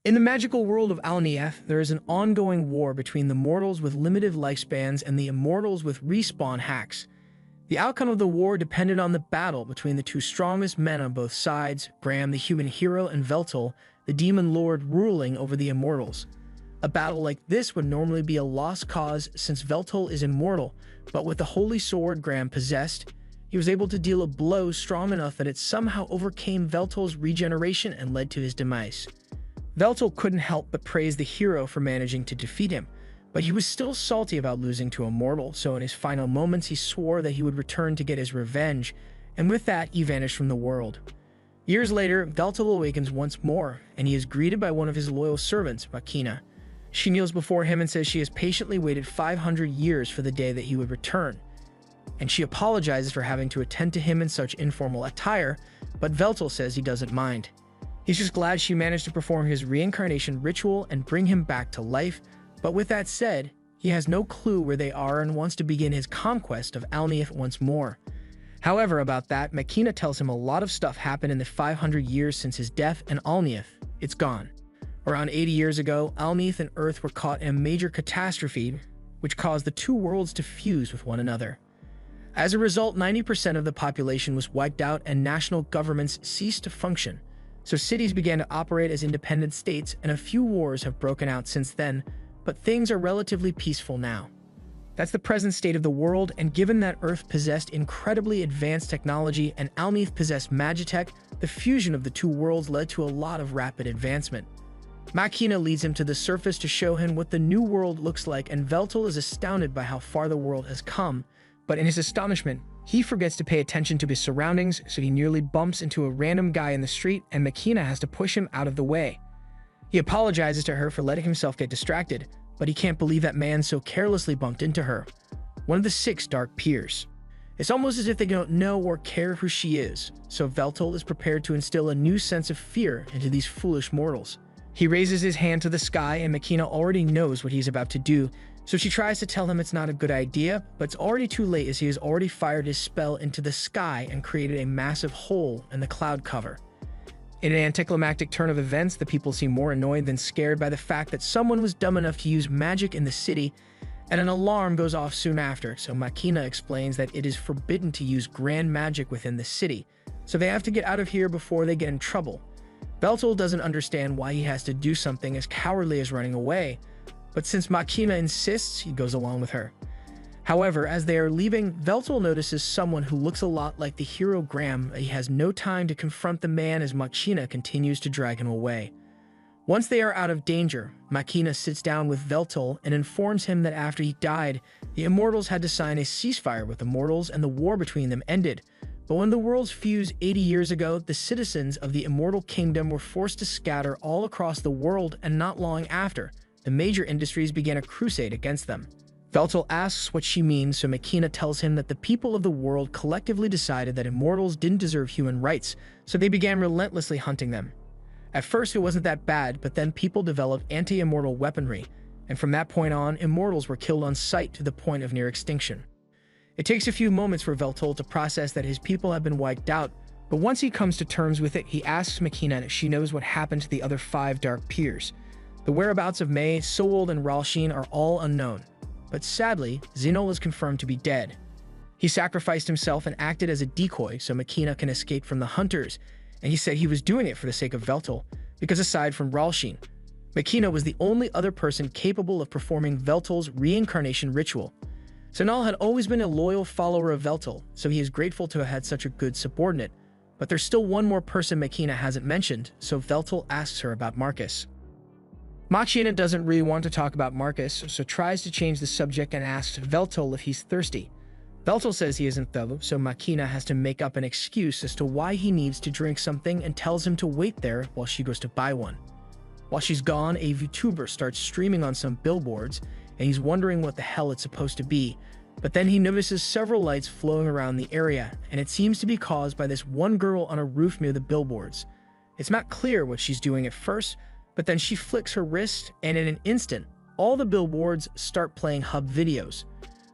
In the magical world of Alnieth, there is an ongoing war between the mortals with limited lifespans and the immortals with respawn hacks. The outcome of the war depended on the battle between the two strongest men on both sides, Graham the human hero and Veltal, the demon lord ruling over the immortals. A battle like this would normally be a lost cause since Veltal is immortal, but with the holy sword Graham possessed, he was able to deal a blow strong enough that it somehow overcame Veltal's regeneration and led to his demise. Veltal couldn't help but praise the hero for managing to defeat him, but he was still salty about losing to a mortal, so in his final moments he swore that he would return to get his revenge, and with that he vanished from the world. Years later, Veltal awakens once more, and he is greeted by one of his loyal servants, Makina. She kneels before him and says she has patiently waited 500 years for the day that he would return, and she apologizes for having to attend to him in such informal attire, but Veltal says he doesn't mind. He's just glad she managed to perform his reincarnation ritual and bring him back to life, but with that said, he has no clue where they are and wants to begin his conquest of Alnieth once more. However, about that, Makina tells him a lot of stuff happened in the 500 years since his death, and Alnieth, it's gone. Around 80 years ago, Alnieth and Earth were caught in a major catastrophe, which caused the two worlds to fuse with one another. As a result, 90% of the population was wiped out and national governments ceased to function. So cities began to operate as independent states, and a few wars have broken out since then, but things are relatively peaceful now. That's the present state of the world, and given that Earth possessed incredibly advanced technology and Alnieth possessed Magitech, the fusion of the two worlds led to a lot of rapid advancement. Makina leads him to the surface to show him what the new world looks like, and Veltal is astounded by how far the world has come, but in his astonishment, he forgets to pay attention to his surroundings, so he nearly bumps into a random guy in the street, and Makina has to push him out of the way. He apologizes to her for letting himself get distracted, but he can't believe that man so carelessly bumped into her, one of the 6 Dark Peers. It's almost as if they don't know or care who she is, so Veltal is prepared to instill a new sense of fear into these foolish mortals. He raises his hand to the sky, and Makina already knows what he's about to do, so she tries to tell him it's not a good idea, but it's already too late as he has already fired his spell into the sky and created a massive hole in the cloud cover. In an anticlimactic turn of events, the people seem more annoyed than scared by the fact that someone was dumb enough to use magic in the city, and an alarm goes off soon after, so Makina explains that it is forbidden to use grand magic within the city, so they have to get out of here before they get in trouble. Veltal doesn't understand why he has to do something as cowardly as running away, but since Makina insists, he goes along with her. However, as they are leaving, Veltal notices someone who looks a lot like the hero Graham. He has no time to confront the man as Makina continues to drag him away. Once they are out of danger, Makina sits down with Veltal and informs him that after he died, the Immortals had to sign a ceasefire with the mortals and the war between them ended. But when the worlds fused 80 years ago, the citizens of the Immortal Kingdom were forced to scatter all across the world, and not long after, the major industries began a crusade against them. Veltal asks what she means, so Makina tells him that the people of the world collectively decided that immortals didn't deserve human rights, so they began relentlessly hunting them. At first it wasn't that bad, but then people developed anti-immortal weaponry, and from that point on, immortals were killed on sight to the point of near extinction. It takes a few moments for Veltal to process that his people have been wiped out, but once he comes to terms with it, he asks Makina if she knows what happened to the other 5 Dark Peers. The whereabouts of May, Sowold, and Ralshin are all unknown, but sadly, Xenol is confirmed to be dead. He sacrificed himself and acted as a decoy so Makina can escape from the hunters, and he said he was doing it for the sake of Veltal, because aside from Ralshin, Makina was the only other person capable of performing Veltal's reincarnation ritual. Xenol had always been a loyal follower of Veltal, so he is grateful to have had such a good subordinate, but there's still one more person Makina hasn't mentioned, so Veltal asks her about Marcus. Makina doesn't really want to talk about Marcus, so tries to change the subject and asks Veltal if he's thirsty. Veltal says he isn't though, so Makina has to make up an excuse as to why he needs to drink something and tells him to wait there while she goes to buy one. While she's gone, a VTuber starts streaming on some billboards, and he's wondering what the hell it's supposed to be, but then he notices several lights flowing around the area, and it seems to be caused by this one girl on a roof near the billboards. It's not clear what she's doing at first, but then she flicks her wrist, and in an instant, all the billboards start playing hub videos.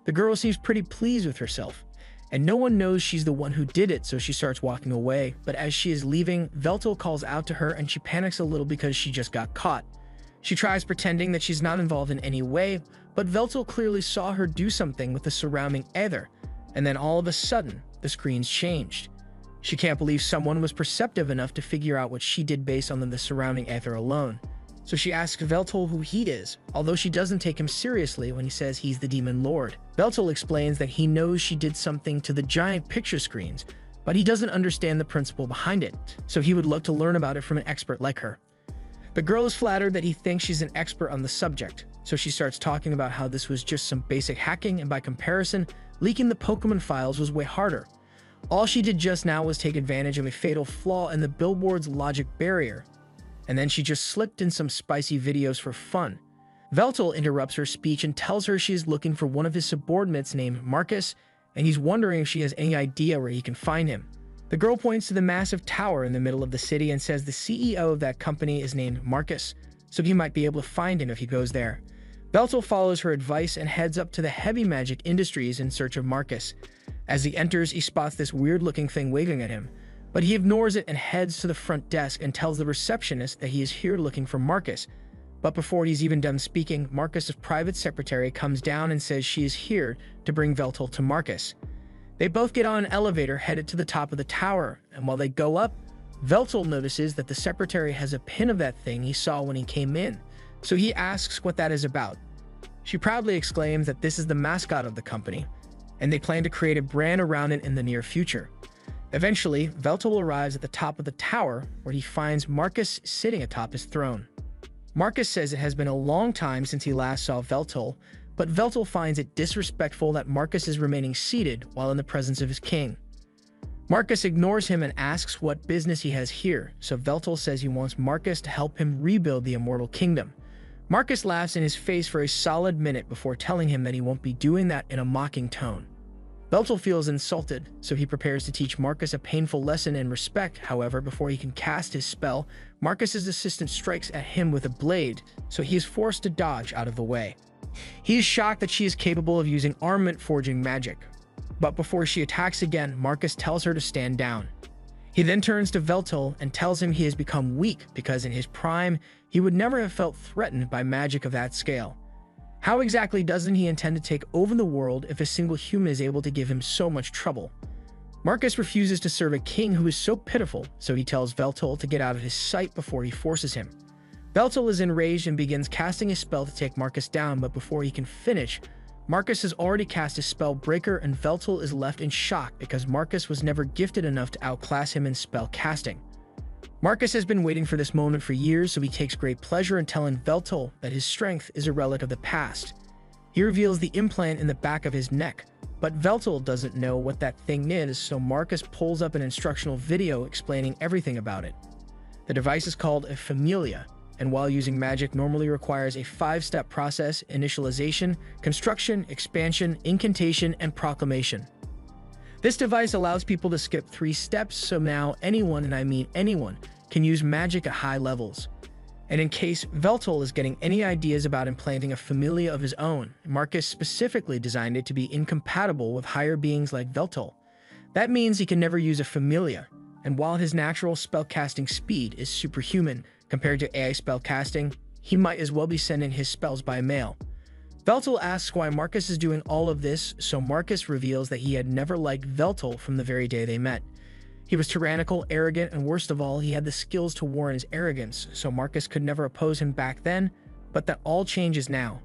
The girl seems pretty pleased with herself, and no one knows she's the one who did it, so she starts walking away. But as she is leaving, Veltal calls out to her and she panics a little because she just got caught. She tries pretending that she's not involved in any way, but Veltal clearly saw her do something with the surrounding ether, and then all of a sudden, the screens changed. She can't believe someone was perceptive enough to figure out what she did based on the surrounding ether alone. So she asks Veltal who he is, although she doesn't take him seriously when he says he's the Demon Lord. Veltal explains that he knows she did something to the giant picture screens, but he doesn't understand the principle behind it, so he would love to learn about it from an expert like her. The girl is flattered that he thinks she's an expert on the subject, so she starts talking about how this was just some basic hacking, and by comparison, leaking the Pokemon files was way harder. All she did just now was take advantage of a fatal flaw in the billboard's logic barrier, and then she just slipped in some spicy videos for fun. Veltal interrupts her speech and tells her she is looking for one of his subordinates named Marcus, and he's wondering if she has any idea where he can find him. The girl points to the massive tower in the middle of the city and says the CEO of that company is named Marcus, so he might be able to find him if he goes there. Veltal follows her advice and heads up to the Heavy Magic Industries in search of Marcus. As he enters, he spots this weird-looking thing waving at him, but he ignores it and heads to the front desk and tells the receptionist that he is here looking for Marcus. But before he's even done speaking, Marcus's private secretary comes down and says she is here to bring Veltal to Marcus. They both get on an elevator headed to the top of the tower, and while they go up, Veltal notices that the secretary has a pin of that thing he saw when he came in, so he asks what that is about. She proudly exclaims that this is the mascot of the company, and they plan to create a brand around it in the near future. Eventually, Veltal arrives at the top of the tower, where he finds Marcus sitting atop his throne. Marcus says it has been a long time since he last saw Veltal, but Veltal finds it disrespectful that Marcus is remaining seated while in the presence of his king. Marcus ignores him and asks what business he has here, so Veltal says he wants Marcus to help him rebuild the Immortal Kingdom. Marcus laughs in his face for a solid minute before telling him that he won't be doing that in a mocking tone. Veltal feels insulted, so he prepares to teach Marcus a painful lesson in respect. However, before he can cast his spell, Marcus's assistant strikes at him with a blade, so he is forced to dodge out of the way. He is shocked that she is capable of using armament forging magic, but before she attacks again, Marcus tells her to stand down. He then turns to Veltal and tells him he has become weak because in his prime, he would never have felt threatened by magic of that scale. How exactly doesn't he intend to take over the world if a single human is able to give him so much trouble? Marcus refuses to serve a king who is so pitiful, so he tells Veltal to get out of his sight before he forces him. Veltal is enraged and begins casting a spell to take Marcus down, but before he can finish, Marcus has already cast his spell Breaker, and Veltal is left in shock because Marcus was never gifted enough to outclass him in spell casting. Marcus has been waiting for this moment for years, so he takes great pleasure in telling Veltal that his strength is a relic of the past. He reveals the implant in the back of his neck, but Veltal doesn't know what that thing is, so Marcus pulls up an instructional video explaining everything about it. The device is called a Familia, and while using magic normally requires a 5-step process: initialization, construction, expansion, incantation, and proclamation. This device allows people to skip 3 steps, so now anyone, and I mean anyone, can use magic at high levels. And in case Veltal is getting any ideas about implanting a Familia of his own, Marcus specifically designed it to be incompatible with higher beings like Veltal. That means he can never use a Familia, and while his natural spellcasting speed is superhuman compared to AI spellcasting, he might as well be sending his spells by mail. Veltal asks why Marcus is doing all of this, so Marcus reveals that he had never liked Veltal from the very day they met. He was tyrannical, arrogant, and worst of all, he had the skills to warrant his arrogance, so Marcus could never oppose him back then, but that all changes now.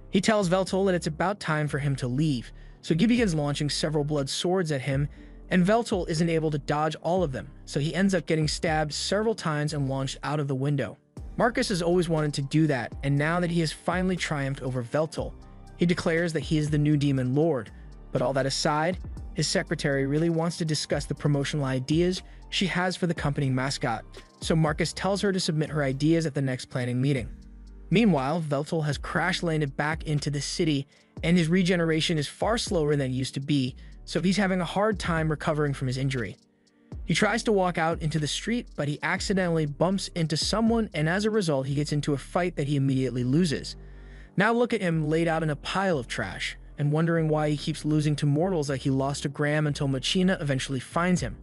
He tells Veltal that it's about time for him to leave, so he begins launching several blood swords at him, and Veltal isn't able to dodge all of them, so he ends up getting stabbed several times and launched out of the window. Marcus has always wanted to do that, and now that he has finally triumphed over Veltal, he declares that he is the new Demon Lord. But all that aside, his secretary really wants to discuss the promotional ideas she has for the company mascot, so Marcus tells her to submit her ideas at the next planning meeting. Meanwhile, Veltal has crash-landed back into the city, and his regeneration is far slower than it used to be, so he's having a hard time recovering from his injury. He tries to walk out into the street, but he accidentally bumps into someone, and as a result, he gets into a fight that he immediately loses. Now look at him laid out in a pile of trash, and wondering why he keeps losing to mortals like he lost to Graham until Machina eventually finds him.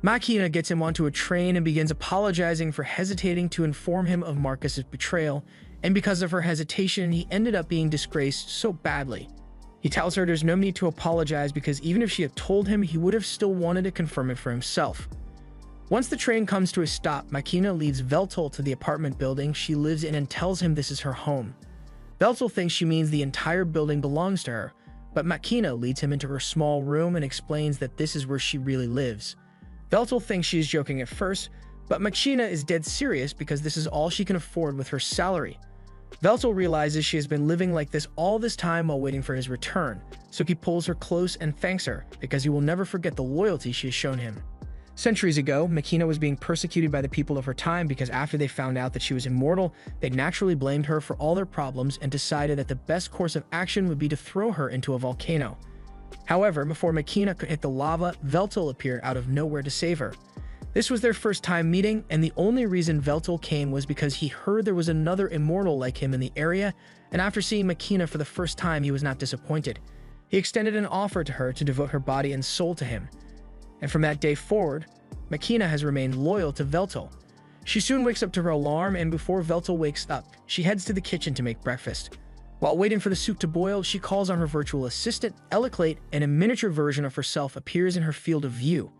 Machina gets him onto a train and begins apologizing for hesitating to inform him of Marcus's betrayal, and because of her hesitation, he ended up being disgraced so badly. He tells her there's no need to apologize because even if she had told him, he would have still wanted to confirm it for himself. Once the train comes to a stop, Machina leads Veltol to the apartment building she lives in and tells him this is her home. Veltol thinks she means the entire building belongs to her, but Machina leads him into her small room and explains that this is where she really lives. Veltol thinks she is joking at first, but Machina is dead serious because this is all she can afford with her salary. Veltol realizes she has been living like this all this time while waiting for his return, so he pulls her close and thanks her because he will never forget the loyalty she has shown him. Centuries ago, Machina was being persecuted by the people of her time because after they found out that she was immortal, they naturally blamed her for all their problems and decided that the best course of action would be to throw her into a volcano. However, before Machina could hit the lava, Veltol appeared out of nowhere to save her. This was their first time meeting, and the only reason Veltol came was because he heard there was another immortal like him in the area, and after seeing Machina for the first time, he was not disappointed. He extended an offer to her to devote her body and soul to him. And from that day forward, Machina has remained loyal to Veltol. She soon wakes up to her alarm, and before Veltol wakes up, she heads to the kitchen to make breakfast. While waiting for the soup to boil, she calls on her virtual assistant, Eliclate, and a miniature version of herself appears in her field of view.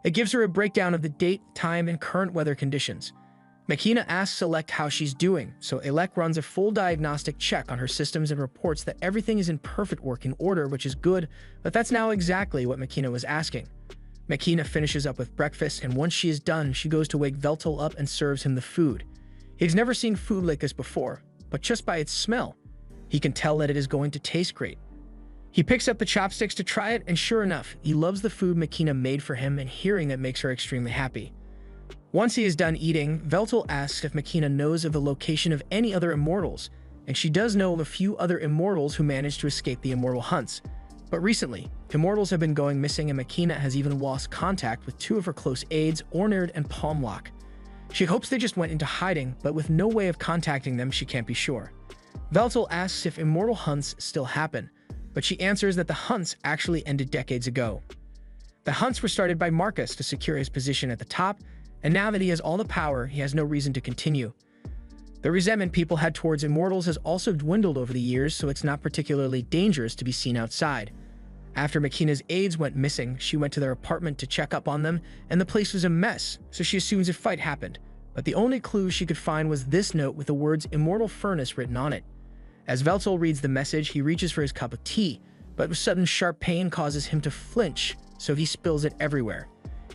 It gives her a breakdown of the date, time, and current weather conditions. Machina asks Elec how she's doing, so Elec runs a full diagnostic check on her systems and reports that everything is in perfect working order, which is good, but that's now exactly what Machina was asking. Machina finishes up with breakfast, and once she is done, she goes to wake Veltol up and serves him the food. He's never seen food like this before, but just by its smell, he can tell that it is going to taste great. He picks up the chopsticks to try it, and sure enough, he loves the food Machina made for him, and hearing that makes her extremely happy. Once he is done eating, Veltol asks if Machina knows of the location of any other immortals, and she does know of a few other immortals who managed to escape the immortal hunts. But recently, immortals have been going missing, and Machina has even lost contact with two of her close aides, Ornard and Palmlock. She hopes they just went into hiding, but with no way of contacting them, she can't be sure. Veltol asks if immortal hunts still happen, but she answers that the hunts actually ended decades ago. The hunts were started by Marcus to secure his position at the top, and now that he has all the power, he has no reason to continue. The resentment people had towards immortals has also dwindled over the years, so it's not particularly dangerous to be seen outside. After Machina's aides went missing, she went to their apartment to check up on them, and the place was a mess, so she assumes a fight happened. But the only clue she could find was this note with the words Immortal Furnace written on it. As Veltol reads the message, he reaches for his cup of tea, but sudden sharp pain causes him to flinch, so he spills it everywhere.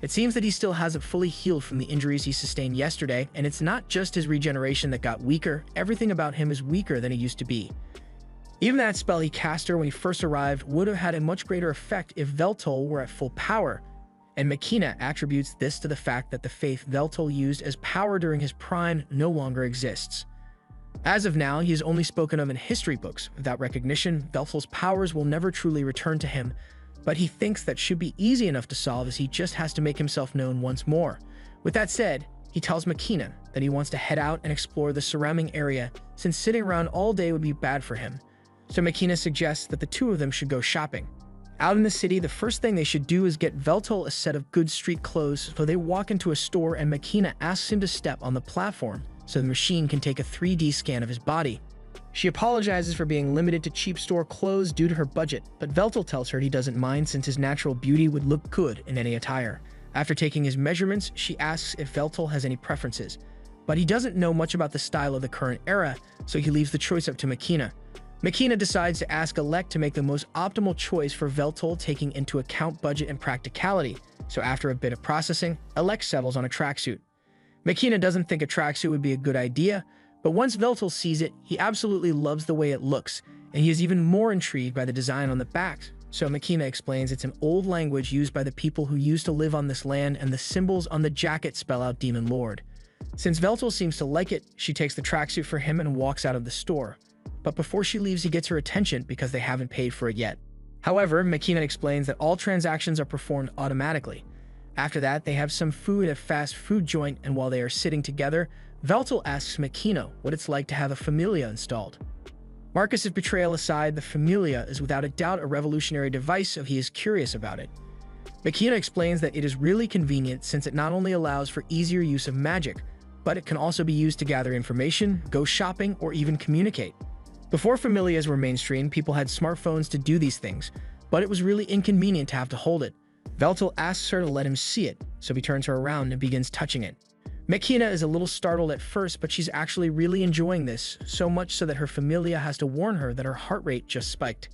It seems that he still hasn't fully healed from the injuries he sustained yesterday, and it's not just his regeneration that got weaker, everything about him is weaker than he used to be. Even that spell he cast her when he first arrived would have had a much greater effect if Veltol were at full power, and Machina attributes this to the fact that the faith Veltol used as power during his prime no longer exists. As of now, he is only spoken of in history books. Without recognition, Veltol's powers will never truly return to him, but he thinks that should be easy enough to solve as he just has to make himself known once more. With that said, he tells Machina that he wants to head out and explore the surrounding area since sitting around all day would be bad for him. So Machina suggests that the two of them should go shopping. Out in the city, the first thing they should do is get Veltol a set of good street clothes, so they walk into a store and Machina asks him to step on the platform so the machine can take a 3D scan of his body. She apologizes for being limited to cheap store clothes due to her budget, but Veltol tells her he doesn't mind since his natural beauty would look good in any attire. After taking his measurements, she asks if Veltol has any preferences, but he doesn't know much about the style of the current era, so he leaves the choice up to Machina. Machina decides to ask Elec to make the most optimal choice for Veltol, taking into account budget and practicality, so after a bit of processing, Elec settles on a tracksuit. Machina doesn't think a tracksuit would be a good idea, but once Veltol sees it, he absolutely loves the way it looks, and he is even more intrigued by the design on the back. So Machina explains it's an old language used by the people who used to live on this land, and the symbols on the jacket spell out Demon Lord. Since Veltol seems to like it, she takes the tracksuit for him and walks out of the store. But before she leaves, he gets her attention because they haven't paid for it yet. However, Machina explains that all transactions are performed automatically. After that, they have some food at a fast food joint, and while they are sitting together, Veltol asks Machina what it's like to have a Familia installed. Marcus's betrayal aside, the Familia is without a doubt a revolutionary device, so he is curious about it. Makina explains that it is really convenient since it not only allows for easier use of magic, but it can also be used to gather information, go shopping, or even communicate. Before Familias were mainstream, people had smartphones to do these things, but it was really inconvenient to have to hold it. Veltal asks her to let him see it, so he turns her around and begins touching it. Makina is a little startled at first, but she's actually really enjoying this, so much so that her Familia has to warn her that her heart rate just spiked.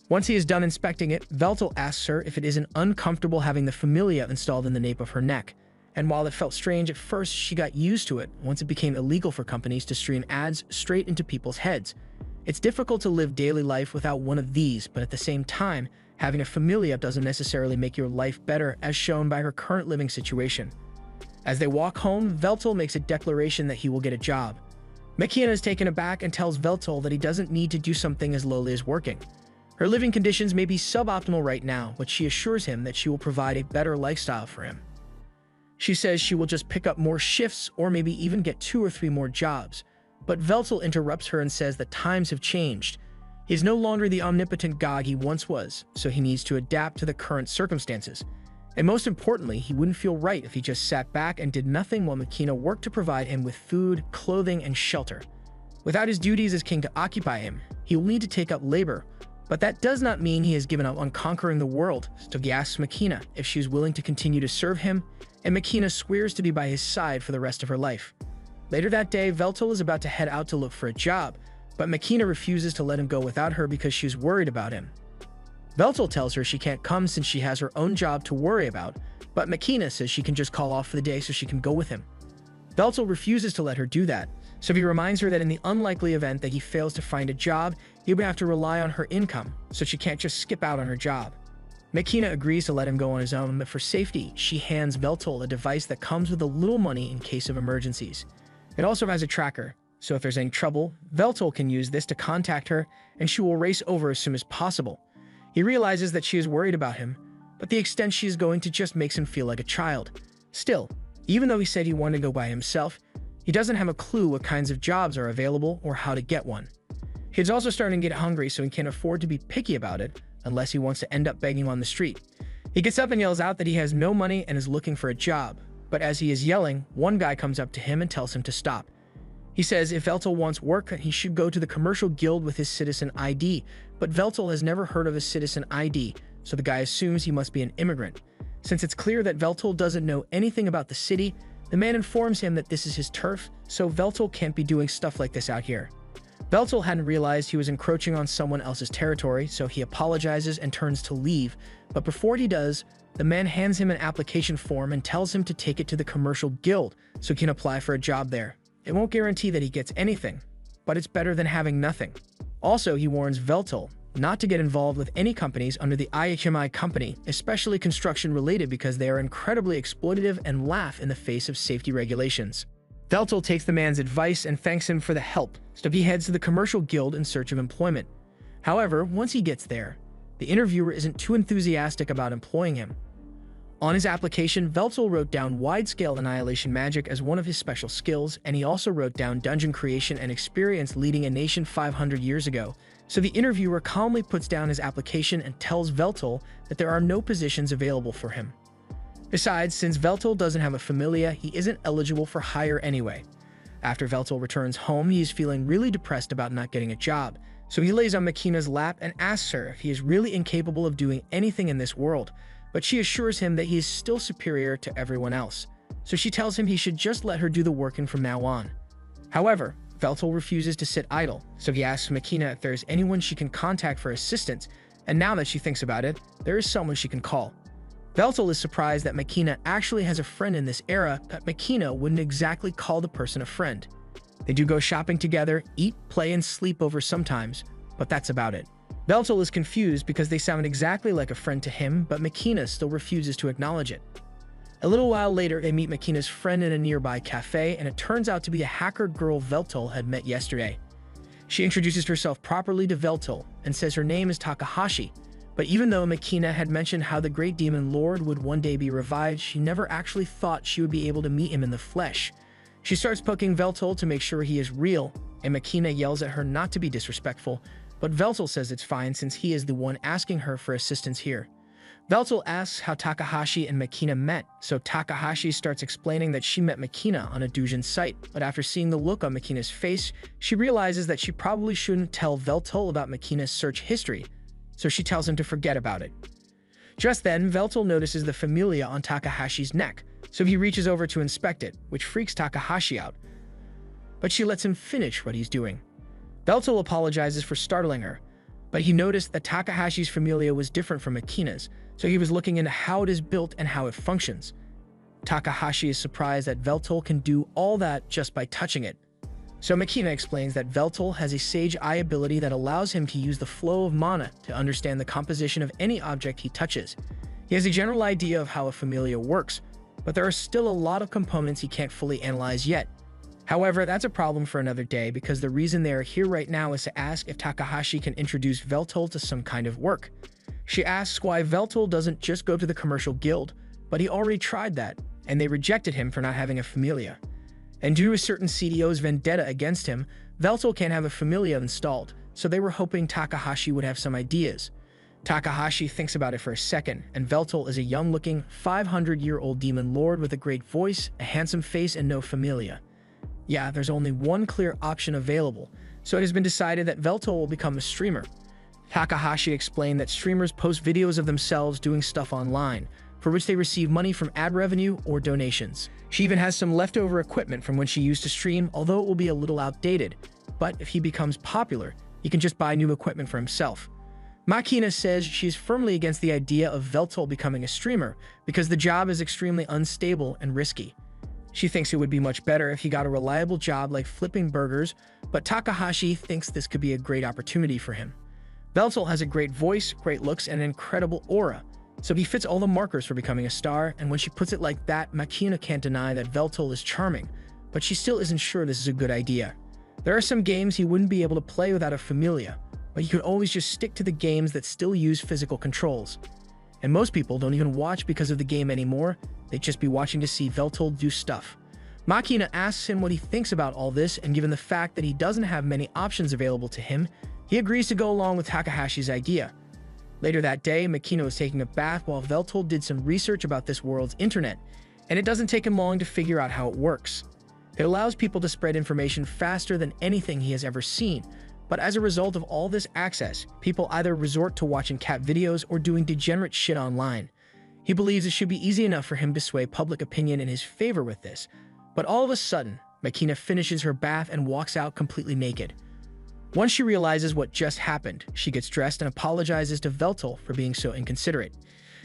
Once he is done inspecting it, Veltal asks her if it isn't uncomfortable having the Familia installed in the nape of her neck. And while it felt strange at first, she got used to it once it became illegal for companies to stream ads straight into people's heads. It's difficult to live daily life without one of these, but at the same time, having a Familia doesn't necessarily make your life better, as shown by her current living situation. As they walk home, Veltal makes a declaration that he will get a job. Makina is taken aback and tells Veltal that he doesn't need to do something as lowly as working. Her living conditions may be suboptimal right now, but she assures him that she will provide a better lifestyle for him. She says she will just pick up more shifts or maybe even get 2 or 3 more jobs. But Veltal interrupts her and says that times have changed. He is no longer the omnipotent god he once was, so he needs to adapt to the current circumstances. And most importantly, he wouldn't feel right if he just sat back and did nothing while Makina worked to provide him with food, clothing, and shelter. Without his duties as king to occupy him, he will need to take up labor, but that does not mean he has given up on conquering the world, so he asks Makina if she is willing to continue to serve him, and Makina swears to be by his side for the rest of her life. Later that day, Veltal is about to head out to look for a job, but Makina refuses to let him go without her because she's worried about him. Veltal tells her she can't come since she has her own job to worry about, but Makina says she can just call off for the day so she can go with him. Veltal refuses to let her do that, so he reminds her that in the unlikely event that he fails to find a job, he would have to rely on her income, so she can't just skip out on her job. Makina agrees to let him go on his own, but for safety, she hands Veltal a device that comes with a little money in case of emergencies. It also has a tracker, so if there's any trouble, Veltal can use this to contact her, and she will race over as soon as possible. He realizes that she is worried about him, but the extent she is going to just makes him feel like a child. Still, even though he said he wanted to go by himself, he doesn't have a clue what kinds of jobs are available or how to get one. He's also starting to get hungry, so he can't afford to be picky about it, unless he wants to end up begging on the street. He gets up and yells out that he has no money and is looking for a job, but as he is yelling, one guy comes up to him and tells him to stop. He says if Veltal wants work, he should go to the commercial guild with his citizen ID, but Veltal has never heard of a citizen ID, so the guy assumes he must be an immigrant. Since it's clear that Veltal doesn't know anything about the city, the man informs him that this is his turf, so Veltal can't be doing stuff like this out here. Veltal hadn't realized he was encroaching on someone else's territory, so he apologizes and turns to leave, but before he does, the man hands him an application form and tells him to take it to the commercial guild so he can apply for a job there. It won't guarantee that he gets anything, but it's better than having nothing. Also, he warns Veltal not to get involved with any companies under the IHMI company, especially construction-related, because they are incredibly exploitative and laugh in the face of safety regulations. Veltal takes the man's advice and thanks him for the help, so he heads to the commercial guild in search of employment. However, once he gets there, the interviewer isn't too enthusiastic about employing him. On his application, Veltal wrote down wide-scale annihilation magic as one of his special skills, and he also wrote down dungeon creation and experience leading a nation 500 years ago. So the interviewer calmly puts down his application and tells Veltal that there are no positions available for him. Besides, since Veltal doesn't have a familia, he isn't eligible for hire anyway. After Veltal returns home, he is feeling really depressed about not getting a job, so he lays on Makina's lap and asks her if he is really incapable of doing anything in this world, but she assures him that he is still superior to everyone else, so she tells him he should just let her do the working from now on. However, Veltal refuses to sit idle, so he asks Makina if there is anyone she can contact for assistance, and now that she thinks about it, there is someone she can call. Veltal is surprised that Makina actually has a friend in this era, but Makina wouldn't exactly call the person a friend. They do go shopping together, eat, play, and sleep over sometimes, but that's about it. Veltal is confused because they sound exactly like a friend to him, but Makina still refuses to acknowledge it. A little while later, they meet Makina's friend in a nearby cafe, and it turns out to be a hacker girl Veltal had met yesterday. She introduces herself properly to Veltal and says her name is Takahashi, but even though Makina had mentioned how the Great Demon Lord would one day be revived, she never actually thought she would be able to meet him in the flesh. She starts poking Veltal to make sure he is real, and Makina yells at her not to be disrespectful, but Veltal says it's fine since he is the one asking her for assistance here. Veltal asks how Takahashi and Makina met, so Takahashi starts explaining that she met Makina on a doujin site, but after seeing the look on Makina's face, she realizes that she probably shouldn't tell Veltal about Makina's search history, so she tells him to forget about it. Just then, Veltal notices the familia on Takahashi's neck, so he reaches over to inspect it, which freaks Takahashi out. But she lets him finish what he's doing. Veltal apologizes for startling her, but he noticed that Takahashi's familia was different from Makina's, so he was looking into how it is built and how it functions. Takahashi is surprised that Veltal can do all that just by touching it. So Makina explains that Veltal has a Sage Eye ability that allows him to use the flow of mana to understand the composition of any object he touches. He has a general idea of how a familia works, but there are still a lot of components he can't fully analyze yet. However, that's a problem for another day because the reason they are here right now is to ask if Takahashi can introduce Veltal to some kind of work. She asks why Veltal doesn't just go to the commercial guild, but he already tried that, and they rejected him for not having a familia. And due to a certain CDO's vendetta against him, Veltal can't have a familia installed, so they were hoping Takahashi would have some ideas. Takahashi thinks about it for a second, and Veltal is a young-looking, 500-year-old demon lord with a great voice, a handsome face, and no familia. Yeah, there's only one clear option available, so it has been decided that Veltal will become a streamer. Takahashi explained that streamers post videos of themselves doing stuff online, for which they receive money from ad revenue or donations. She even has some leftover equipment from when she used to stream, although it will be a little outdated. But if he becomes popular, he can just buy new equipment for himself. Makina says she is firmly against the idea of Veltal becoming a streamer because the job is extremely unstable and risky. She thinks it would be much better if he got a reliable job like flipping burgers, but Takahashi thinks this could be a great opportunity for him. Veltal has a great voice, great looks, and an incredible aura, so he fits all the markers for becoming a star, and when she puts it like that, Makina can't deny that Veltal is charming, but she still isn't sure this is a good idea. There are some games he wouldn't be able to play without a familia, but he could always just stick to the games that still use physical controls. And most people don't even watch because of the game anymore, they'd just be watching to see Veltal do stuff. Makina asks him what he thinks about all this, and given the fact that he doesn't have many options available to him, he agrees to go along with Takahashi's idea. Later that day, Makina was taking a bath while Veltal did some research about this world's internet, and it doesn't take him long to figure out how it works. It allows people to spread information faster than anything he has ever seen, but as a result of all this access, people either resort to watching cat videos or doing degenerate shit online. He believes it should be easy enough for him to sway public opinion in his favor with this, but all of a sudden, Makina finishes her bath and walks out completely naked. Once she realizes what just happened, she gets dressed and apologizes to Veltal for being so inconsiderate.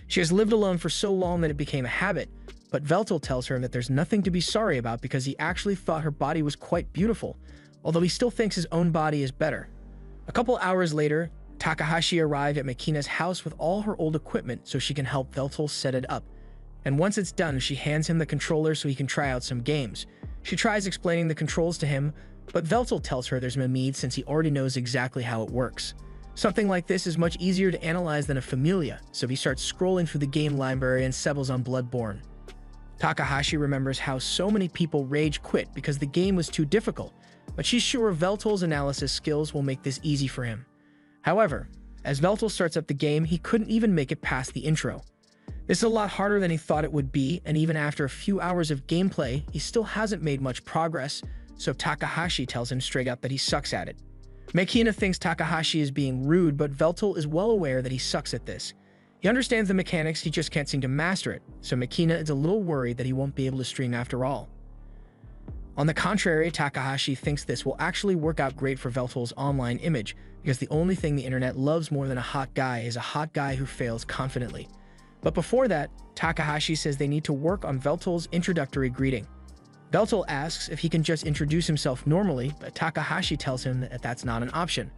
She has lived alone for so long that it became a habit, but Veltal tells her that there's nothing to be sorry about because he actually thought her body was quite beautiful, although he still thinks his own body is better. A couple hours later, Takahashi arrived at Makina's house with all her old equipment so she can help Veltal set it up. And once it's done, she hands him the controller so he can try out some games. She tries explaining the controls to him, but Veltal tells her there's no need since he already knows exactly how it works. Something like this is much easier to analyze than a familia, so he starts scrolling through the game library and settles on Bloodborne. Takahashi remembers how so many people rage quit because the game was too difficult, but she's sure Veltal's analysis skills will make this easy for him. However, as Veltal starts up the game, he couldn't even make it past the intro. This is a lot harder than he thought it would be, and even after a few hours of gameplay, he still hasn't made much progress, so Takahashi tells him straight up that he sucks at it. Makina thinks Takahashi is being rude, but Veltal is well aware that he sucks at this. He understands the mechanics, he just can't seem to master it, so Makina is a little worried that he won't be able to stream after all. On the contrary, Takahashi thinks this will actually work out great for Veltal's online image, because the only thing the internet loves more than a hot guy is a hot guy who fails confidently. But before that, Takahashi says they need to work on Veltal's introductory greeting. Veltal asks if he can just introduce himself normally, but Takahashi tells him that that's not an option.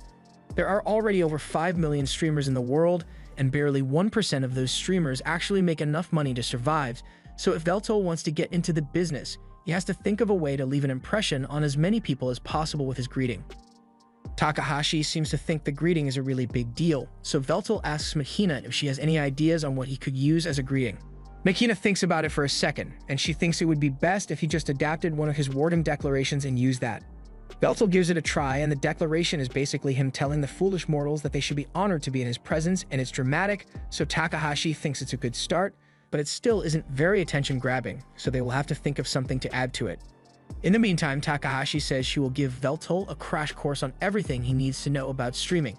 There are already over 5 million streamers in the world, and barely 1% of those streamers actually make enough money to survive, so if Veltal wants to get into the business, he has to think of a way to leave an impression on as many people as possible with his greeting. Takahashi seems to think the greeting is a really big deal, so Veltal asks Makina if she has any ideas on what he could use as a greeting. Makina thinks about it for a second, and she thinks it would be best if he just adapted one of his warding declarations and used that. Veltal gives it a try, and the declaration is basically him telling the foolish mortals that they should be honored to be in his presence, and it's dramatic, so Takahashi thinks it's a good start, but it still isn't very attention-grabbing, so they will have to think of something to add to it. In the meantime, Takahashi says she will give Veltal a crash course on everything he needs to know about streaming.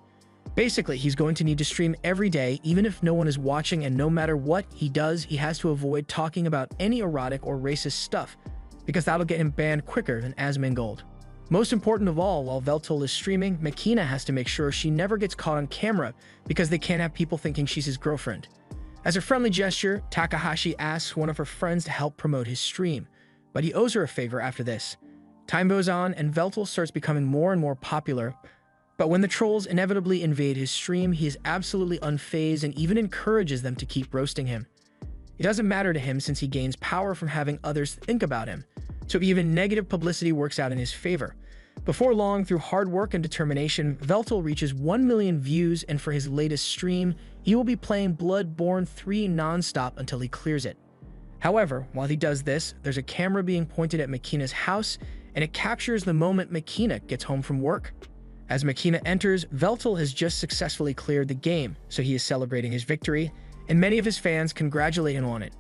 Basically, he's going to need to stream every day, even if no one is watching, and no matter what he does, he has to avoid talking about any erotic or racist stuff, because that'll get him banned quicker than Asmongold. Most important of all, while Veltal is streaming, Makina has to make sure she never gets caught on camera, because they can't have people thinking she's his girlfriend. As a friendly gesture, Takahashi asks one of her friends to help promote his stream, but he owes her a favor after this. Time goes on, and Veltal starts becoming more and more popular, but when the trolls inevitably invade his stream, he is absolutely unfazed and even encourages them to keep roasting him. It doesn't matter to him since he gains power from having others think about him, so even negative publicity works out in his favor. Before long, through hard work and determination, Veltal reaches 1 million views, and for his latest stream, he will be playing Bloodborne 3 non-stop until he clears it. However, while he does this, there's a camera being pointed at Makina's house, and it captures the moment Makina gets home from work. As Makina enters, Veltal has just successfully cleared the game, so he is celebrating his victory, and many of his fans congratulate him on it.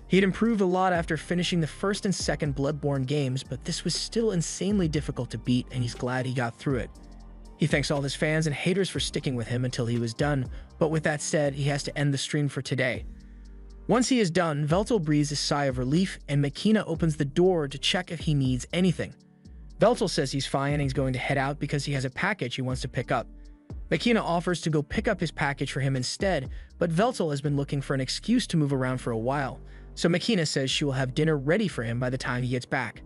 He had improved a lot after finishing the first and second Bloodborne games, but this was still insanely difficult to beat, and he's glad he got through it. He thanks all his fans and haters for sticking with him until he was done, but with that said, he has to end the stream for today. Once he is done, Veltal breathes a sigh of relief, and Makina opens the door to check if he needs anything. Veltal says he's fine and he's going to head out because he has a package he wants to pick up. Makina offers to go pick up his package for him instead, but Veltal has been looking for an excuse to move around for a while, so Makina says she will have dinner ready for him by the time he gets back.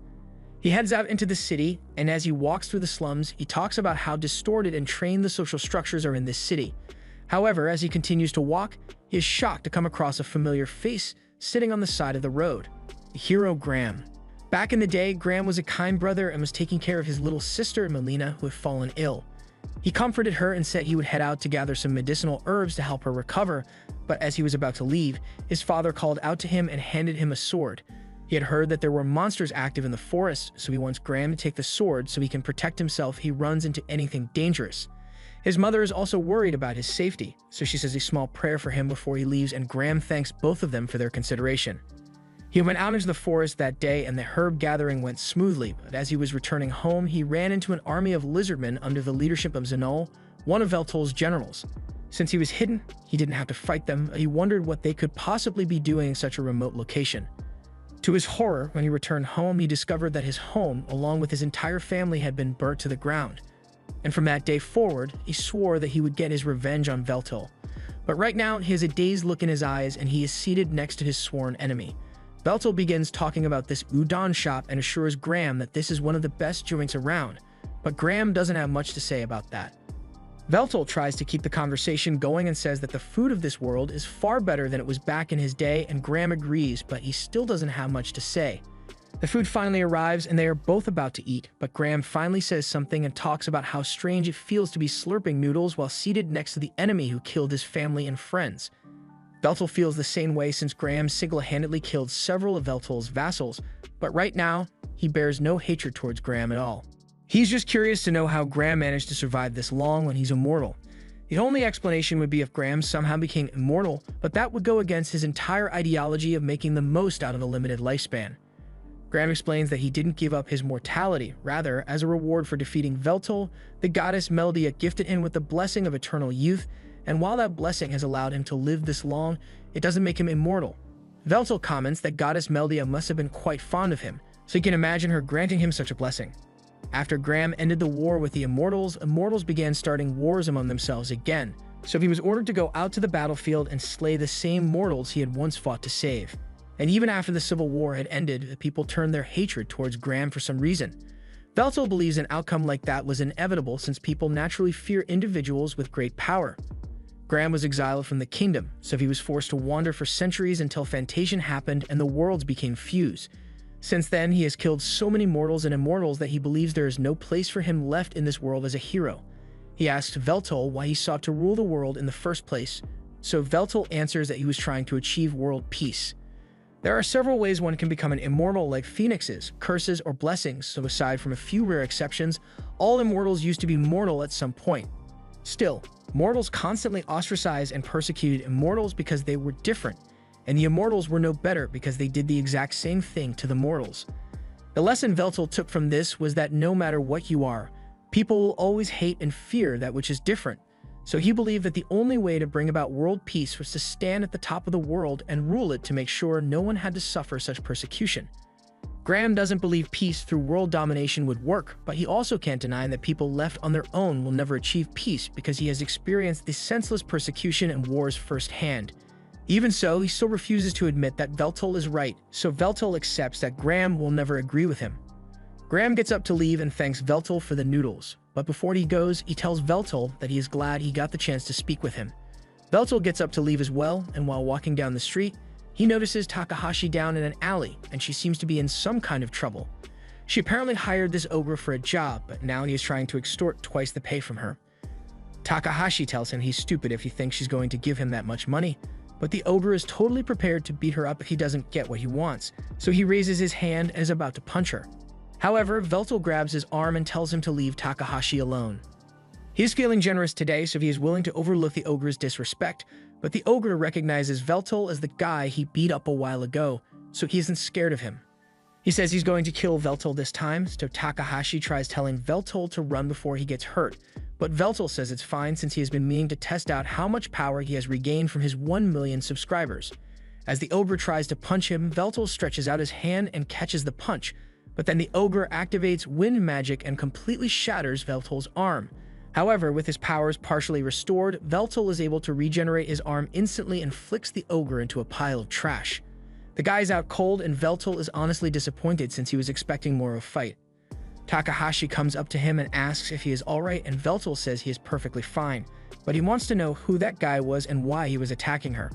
He heads out into the city, and as he walks through the slums, he talks about how distorted and trained the social structures are in this city. However, as he continues to walk, he is shocked to come across a familiar face sitting on the side of the road. The hero Graham. Back in the day, Graham was a kind brother and was taking care of his little sister, Melina, who had fallen ill. He comforted her and said he would head out to gather some medicinal herbs to help her recover, but as he was about to leave, his father called out to him and handed him a sword. He had heard that there were monsters active in the forest, so he wants Graham to take the sword so he can protect himself if he runs into anything dangerous. His mother is also worried about his safety, so she says a small prayer for him before he leaves, and Graham thanks both of them for their consideration. He went out into the forest that day, and the herb gathering went smoothly, but as he was returning home, he ran into an army of lizardmen under the leadership of Zanol, one of Veltal's generals. Since he was hidden, he didn't have to fight them, but he wondered what they could possibly be doing in such a remote location. To his horror, when he returned home, he discovered that his home, along with his entire family, had been burnt to the ground. And from that day forward, he swore that he would get his revenge on Veltal. But right now, he has a dazed look in his eyes, and he is seated next to his sworn enemy. Veltal begins talking about this udon shop and assures Graham that this is one of the best joints around, but Graham doesn't have much to say about that. Veltal tries to keep the conversation going and says that the food of this world is far better than it was back in his day, and Graham agrees, but he still doesn't have much to say. The food finally arrives and they are both about to eat, but Graham finally says something and talks about how strange it feels to be slurping noodles while seated next to the enemy who killed his family and friends. Veltal feels the same way since Graham single-handedly killed several of Veltal's vassals, but right now, he bears no hatred towards Graham at all. He's just curious to know how Graham managed to survive this long when he's immortal. The only explanation would be if Graham somehow became immortal, but that would go against his entire ideology of making the most out of a limited lifespan. Graham explains that he didn't give up his mortality. Rather, as a reward for defeating Veltal, the goddess Meldia gifted him with the blessing of eternal youth, and while that blessing has allowed him to live this long, it doesn't make him immortal. Veltal comments that goddess Meldia must have been quite fond of him, so you can imagine her granting him such a blessing. After Graham ended the war with the Immortals, Immortals began starting wars among themselves again, so he was ordered to go out to the battlefield and slay the same mortals he had once fought to save. And even after the Civil War had ended, the people turned their hatred towards Graham for some reason. Veltal believes an outcome like that was inevitable since people naturally fear individuals with great power. Graham was exiled from the kingdom, so he was forced to wander for centuries until Fantasian happened and the worlds became fused. Since then, he has killed so many mortals and immortals that he believes there is no place for him left in this world as a hero. He asks Veltal why he sought to rule the world in the first place, so Veltal answers that he was trying to achieve world peace. There are several ways one can become an immortal, like phoenixes, curses, or blessings, so aside from a few rare exceptions, all immortals used to be mortal at some point. Still, mortals constantly ostracized and persecuted immortals because they were different, and the immortals were no better because they did the exact same thing to the mortals. The lesson Veltal took from this was that no matter what you are, people will always hate and fear that which is different. So he believed that the only way to bring about world peace was to stand at the top of the world and rule it to make sure no one had to suffer such persecution. Graham doesn't believe peace through world domination would work, but he also can't deny that people left on their own will never achieve peace because he has experienced the senseless persecution and wars firsthand. Even so, he still refuses to admit that Veltal is right, so Veltal accepts that Graham will never agree with him. Graham gets up to leave and thanks Veltal for the noodles, but before he goes, he tells Veltal that he is glad he got the chance to speak with him. Veltal gets up to leave as well, and while walking down the street, he notices Takahashi down in an alley, and she seems to be in some kind of trouble. She apparently hired this ogre for a job, but now he is trying to extort twice the pay from her. Takahashi tells him he's stupid if he thinks she's going to give him that much money, but the ogre is totally prepared to beat her up if he doesn't get what he wants, so he raises his hand and is about to punch her. However, Veltal grabs his arm and tells him to leave Takahashi alone. He is feeling generous today, so he is willing to overlook the ogre's disrespect, but the ogre recognizes Veltal as the guy he beat up a while ago, so he isn't scared of him. He says he's going to kill Veltal this time, so Takahashi tries telling Veltal to run before he gets hurt, but Veltal says it's fine since he has been meaning to test out how much power he has regained from his 1 million subscribers. As the ogre tries to punch him, Veltal stretches out his hand and catches the punch, but then the ogre activates wind magic and completely shatters Veltal's arm. However, with his powers partially restored, Veltal is able to regenerate his arm instantly and flicks the ogre into a pile of trash. The guy's out cold and Veltal is honestly disappointed since he was expecting more of a fight. Takahashi comes up to him and asks if he is alright, and Veltal says he is perfectly fine, but he wants to know who that guy was and why he was attacking her.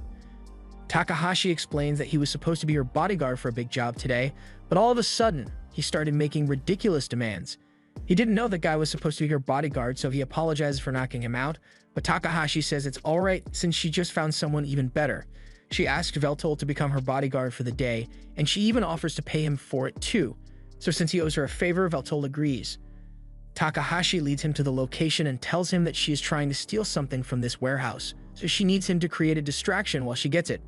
Takahashi explains that he was supposed to be her bodyguard for a big job today, but all of a sudden, he started making ridiculous demands. He didn't know the guy was supposed to be her bodyguard, so he apologizes for knocking him out, but Takahashi says it's alright since she just found someone even better. She asks Veltal to become her bodyguard for the day, and she even offers to pay him for it too. So since he owes her a favor, Veltal agrees. Takahashi leads him to the location and tells him that she is trying to steal something from this warehouse, so she needs him to create a distraction while she gets it.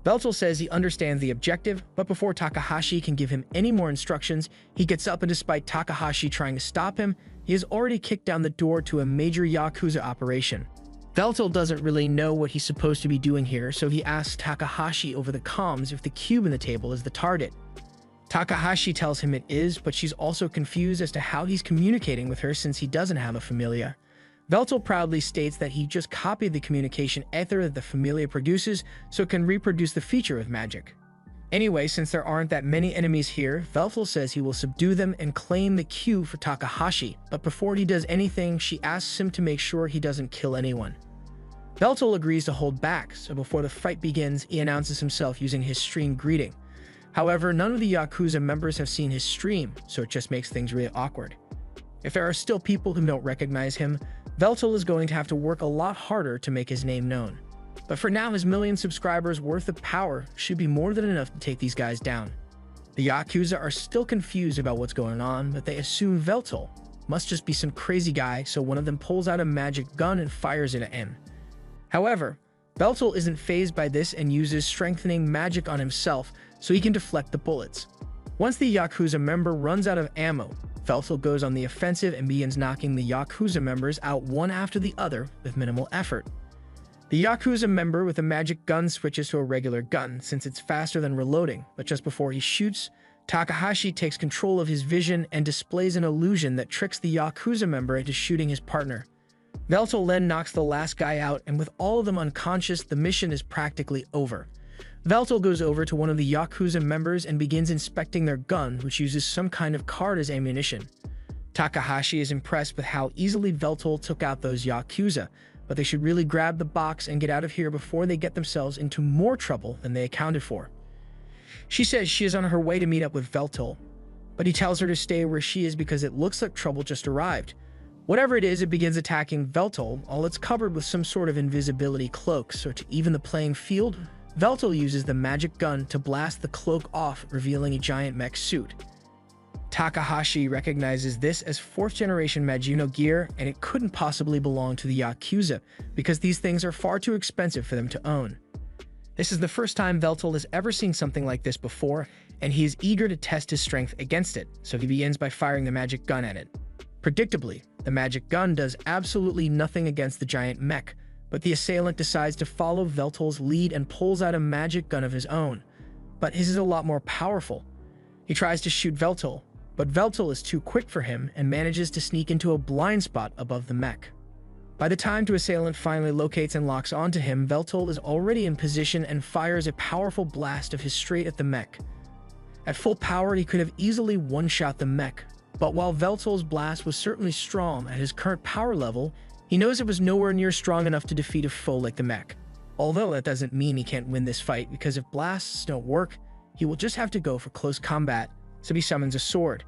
Veltal says he understands the objective, but before Takahashi can give him any more instructions, he gets up and despite Takahashi trying to stop him, he has already kicked down the door to a major Yakuza operation. Veltal doesn't really know what he's supposed to be doing here, so he asks Takahashi over the comms if the cube in the table is the target. Takahashi tells him it is, but she's also confused as to how he's communicating with her since he doesn't have a familia. Veltal proudly states that he just copied the communication ether that the familia produces so it can reproduce the feature of magic. Anyway, since there aren't that many enemies here, Veltal says he will subdue them and claim the cube for Takahashi, but before he does anything, she asks him to make sure he doesn't kill anyone. Veltal agrees to hold back, so before the fight begins, he announces himself using his stream greeting. However, none of the Yakuza members have seen his stream, so it just makes things really awkward. If there are still people who don't recognize him, Veltal is going to have to work a lot harder to make his name known. But for now, his 1 million subscribers worth of power should be more than enough to take these guys down. The Yakuza are still confused about what's going on, but they assume Veltal must just be some crazy guy, so one of them pulls out a magic gun and fires it at him. However, Veltal isn't fazed by this and uses strengthening magic on himself so he can deflect the bullets. Once the Yakuza member runs out of ammo, Veltal goes on the offensive and begins knocking the Yakuza members out one after the other with minimal effort. The Yakuza member with a magic gun switches to a regular gun since it's faster than reloading, but just before he shoots, Takahashi takes control of his vision and displays an illusion that tricks the Yakuza member into shooting his partner. Veltal then knocks the last guy out, and with all of them unconscious, the mission is practically over. Veltal goes over to one of the Yakuza members and begins inspecting their gun, which uses some kind of card as ammunition. Takahashi is impressed with how easily Veltal took out those Yakuza, but they should really grab the box and get out of here before they get themselves into more trouble than they accounted for. She says she is on her way to meet up with Veltal, but he tells her to stay where she is because it looks like trouble just arrived. Whatever it is, it begins attacking Veltal, all it's covered with some sort of invisibility cloak, so to even the playing field, Veltal uses the magic gun to blast the cloak off, revealing a giant mech suit. Takahashi recognizes this as 4th generation Magino gear, and it couldn't possibly belong to the Yakuza because these things are far too expensive for them to own. This is the first time Veltal has ever seen something like this before, and he is eager to test his strength against it, so he begins by firing the magic gun at it. Predictably, the magic gun does absolutely nothing against the giant mech, but the assailant decides to follow Veltal's lead and pulls out a magic gun of his own. But his is a lot more powerful. He tries to shoot Veltal, but Veltal is too quick for him and manages to sneak into a blind spot above the mech. By the time the assailant finally locates and locks onto him, Veltal is already in position and fires a powerful blast of his straight at the mech. At full power, he could have easily one-shot the mech, but while Veltal's blast was certainly strong at his current power level, he knows it was nowhere near strong enough to defeat a foe like the mech. Although that doesn't mean he can't win this fight, because if blasts don't work, he will just have to go for close combat, so he summons a sword.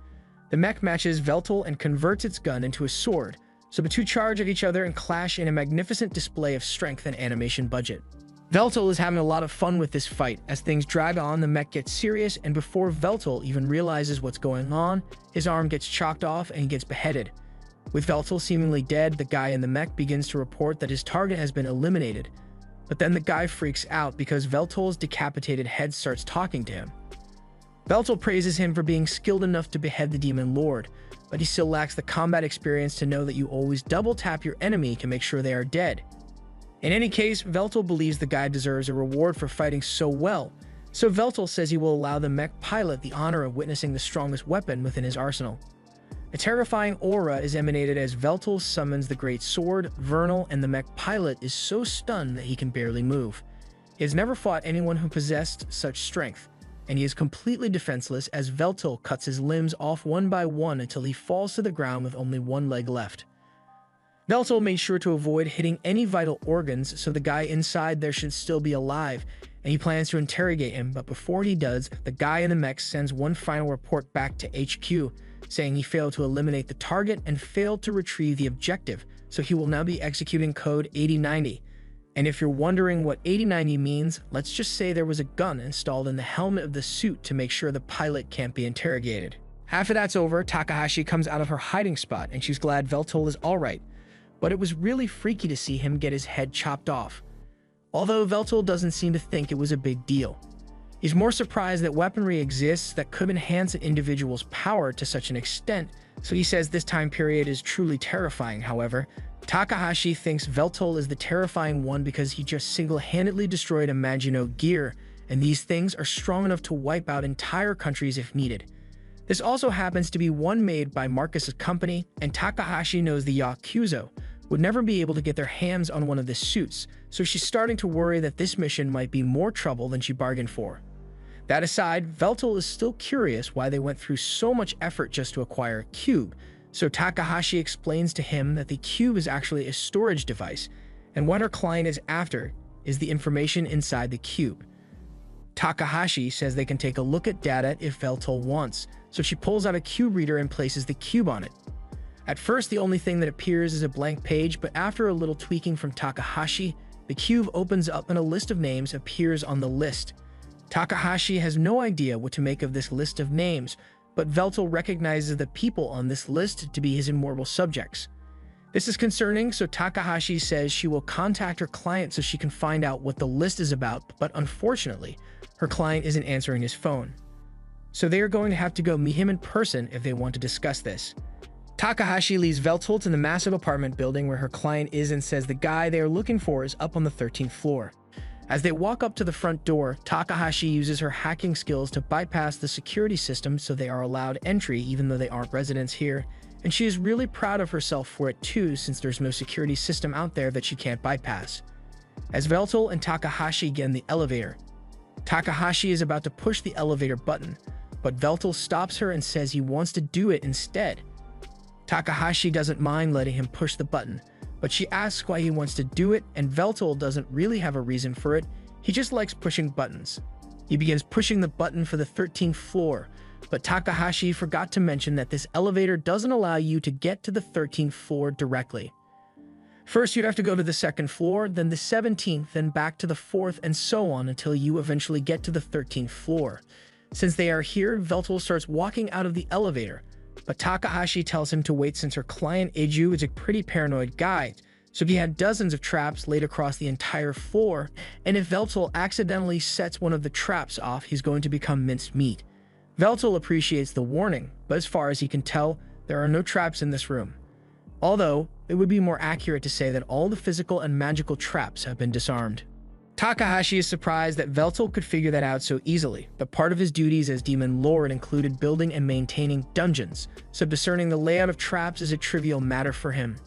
The mech matches Veltal and converts its gun into a sword, so the two charge at each other and clash in a magnificent display of strength and animation budget. Veltal is having a lot of fun with this fight. As things drag on, the mech gets serious, and before Veltal even realizes what's going on, his arm gets chopped off and he gets beheaded. With Veltal seemingly dead, the guy in the mech begins to report that his target has been eliminated. But then the guy freaks out because Veltal's decapitated head starts talking to him. Veltal praises him for being skilled enough to behead the Demon Lord, but he still lacks the combat experience to know that you always double tap your enemy to make sure they are dead. In any case, Veltal believes the guy deserves a reward for fighting so well, so Veltal says he will allow the mech pilot the honor of witnessing the strongest weapon within his arsenal. A terrifying aura is emanated as Veltal summons the great sword, Vernal, and the mech pilot is so stunned that he can barely move. He has never fought anyone who possessed such strength, and he is completely defenseless as Veltal cuts his limbs off one by one until he falls to the ground with only one leg left. Veltal made sure to avoid hitting any vital organs, so the guy inside there should still be alive, and he plans to interrogate him, but before he does, the guy in the mech sends one final report back to HQ, saying he failed to eliminate the target and failed to retrieve the objective, so he will now be executing code 8090. And if you're wondering what 8090 means, let's just say there was a gun installed in the helmet of the suit to make sure the pilot can't be interrogated. After that's over, Takahashi comes out of her hiding spot and she's glad Veltal is alright, but it was really freaky to see him get his head chopped off. Although Veltal doesn't seem to think it was a big deal. He's more surprised that weaponry exists that could enhance an individual's power to such an extent, so he says this time period is truly terrifying. However, Takahashi thinks Veltal is the terrifying one because he just single-handedly destroyed a Magino gear, and these things are strong enough to wipe out entire countries if needed. This also happens to be one made by Marcus's company, and Takahashi knows the Yakuza would never be able to get their hands on one of the suits, so she's starting to worry that this mission might be more trouble than she bargained for. That aside, Veltal is still curious why they went through so much effort just to acquire a cube, so Takahashi explains to him that the cube is actually a storage device, and what her client is after is the information inside the cube. Takahashi says they can take a look at data if Veltal wants, so she pulls out a cube reader and places the cube on it. At first, the only thing that appears is a blank page, but after a little tweaking from Takahashi, the cube opens up and a list of names appears on the list. Takahashi has no idea what to make of this list of names, but Veltal recognizes the people on this list to be his immortal subjects. This is concerning, so Takahashi says she will contact her client so she can find out what the list is about, but unfortunately, her client isn't answering his phone. So they are going to have to go meet him in person if they want to discuss this. Takahashi leads Veltal to the massive apartment building where her client is and says the guy they are looking for is up on the 13th floor. As they walk up to the front door, Takahashi uses her hacking skills to bypass the security system so they are allowed entry even though they aren't residents here, and she is really proud of herself for it too since there's no security system out there that she can't bypass. As Veltal and Takahashi get in the elevator, Takahashi is about to push the elevator button, but Veltal stops her and says he wants to do it instead. Takahashi doesn't mind letting him push the button, but she asks why he wants to do it, and Veltal doesn't really have a reason for it. He just likes pushing buttons. He begins pushing the button for the 13th floor, but Takahashi forgot to mention that this elevator doesn't allow you to get to the 13th floor directly. First, you'd have to go to the second floor, then the 17th, then back to the 4th, and so on until you eventually get to the 13th floor. Since they are here, Veltal starts walking out of the elevator, but Takahashi tells him to wait since her client Eiju is a pretty paranoid guy, so he had dozens of traps laid across the entire floor, and if Veltal accidentally sets one of the traps off, he's going to become minced meat. Veltal appreciates the warning, but as far as he can tell, there are no traps in this room. Although, it would be more accurate to say that all the physical and magical traps have been disarmed. Takahashi is surprised that Veltal could figure that out so easily, but part of his duties as Demon Lord included building and maintaining dungeons, so discerning the layout of traps is a trivial matter for him.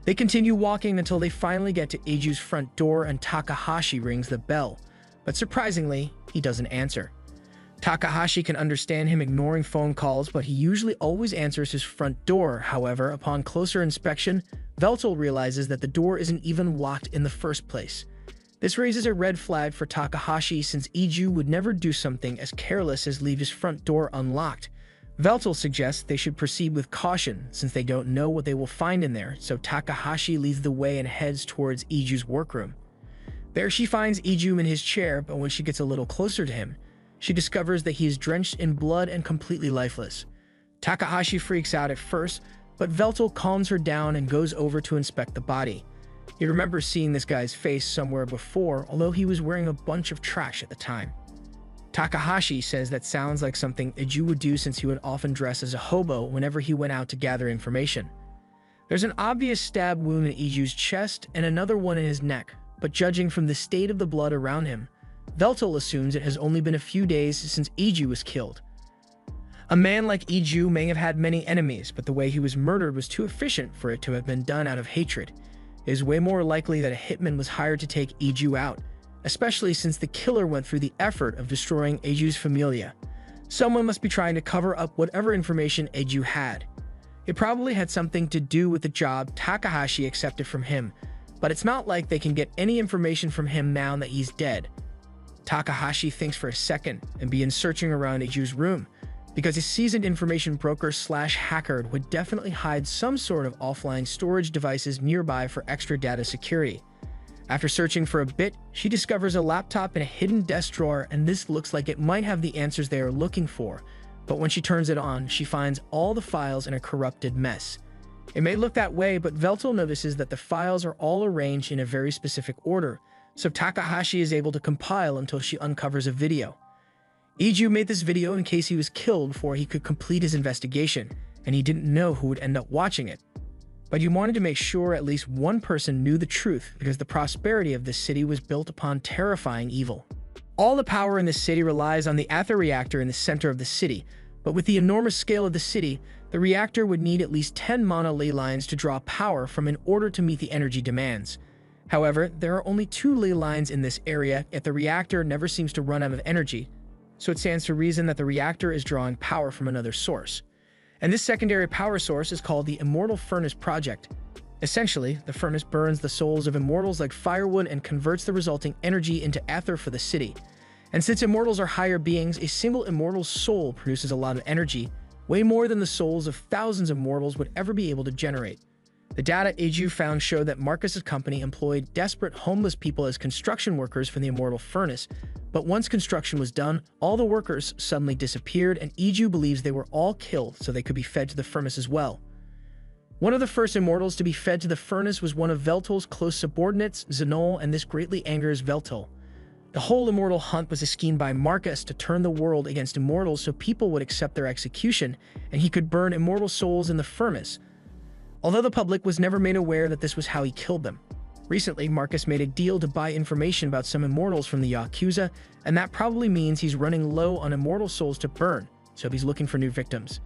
They continue walking until they finally get to Eiju's front door and Takahashi rings the bell, but surprisingly, he doesn't answer. Takahashi can understand him ignoring phone calls, but he usually always answers his front door. However, upon closer inspection, Veltal realizes that the door isn't even locked in the first place. This raises a red flag for Takahashi since Eiju would never do something as careless as leave his front door unlocked. Veltal suggests they should proceed with caution since they don't know what they will find in there, so Takahashi leads the way and heads towards Eiju's workroom. There she finds Eiju in his chair, but when she gets a little closer to him, she discovers that he is drenched in blood and completely lifeless. Takahashi freaks out at first, but Veltal calms her down and goes over to inspect the body. He remembers seeing this guy's face somewhere before, although he was wearing a bunch of trash at the time. Takahashi says that sounds like something Eiju would do since he would often dress as a hobo whenever he went out to gather information. There's an obvious stab wound in Eiju's chest and another one in his neck, but judging from the state of the blood around him, Veltal assumes it has only been a few days since Eiju was killed. A man like Eiju may have had many enemies, but the way he was murdered was too efficient for it to have been done out of hatred. It is way more likely that a hitman was hired to take Eiju out, especially since the killer went through the effort of destroying Eiju's familia. Someone must be trying to cover up whatever information Eiju had. It probably had something to do with the job Takahashi accepted from him, but it's not like they can get any information from him now that he's dead. Takahashi thinks for a second and begins searching around Eiju's room, because a seasoned information broker/hacker would definitely hide some sort of offline storage devices nearby for extra data security. After searching for a bit, she discovers a laptop in a hidden desk drawer, and this looks like it might have the answers they are looking for, but when she turns it on, she finds all the files in a corrupted mess. It may look that way, but Veltal notices that the files are all arranged in a very specific order, so Takahashi is able to compile until she uncovers a video. Eiju made this video in case he was killed before he could complete his investigation, and he didn't know who would end up watching it. But he wanted to make sure at least one person knew the truth because the prosperity of this city was built upon terrifying evil. All the power in this city relies on the Aether reactor in the center of the city, but with the enormous scale of the city, the reactor would need at least 10 mana ley lines to draw power from in order to meet the energy demands. However, there are only 2 ley lines in this area, yet the reactor never seems to run out of energy, so it stands to reason that the reactor is drawing power from another source. And this secondary power source is called the Immortal Furnace Project. Essentially, the furnace burns the souls of immortals like firewood and converts the resulting energy into Aether for the city. And since immortals are higher beings, a single immortal's soul produces a lot of energy, way more than the souls of thousands of mortals would ever be able to generate. The data Eiju found showed that Marcus's company employed desperate homeless people as construction workers for the Immortal Furnace, but once construction was done, all the workers suddenly disappeared, and Eiju believes they were all killed so they could be fed to the furnace as well. One of the first immortals to be fed to the furnace was one of Veltal's close subordinates, Zenol, and this greatly angers Veltal. The whole immortal hunt was a scheme by Marcus to turn the world against immortals so people would accept their execution, and he could burn immortal souls in the furnace, although the public was never made aware that this was how he killed them. Recently, Marcus made a deal to buy information about some immortals from the Yakuza, and that probably means he's running low on immortal souls to burn, so he's looking for new victims.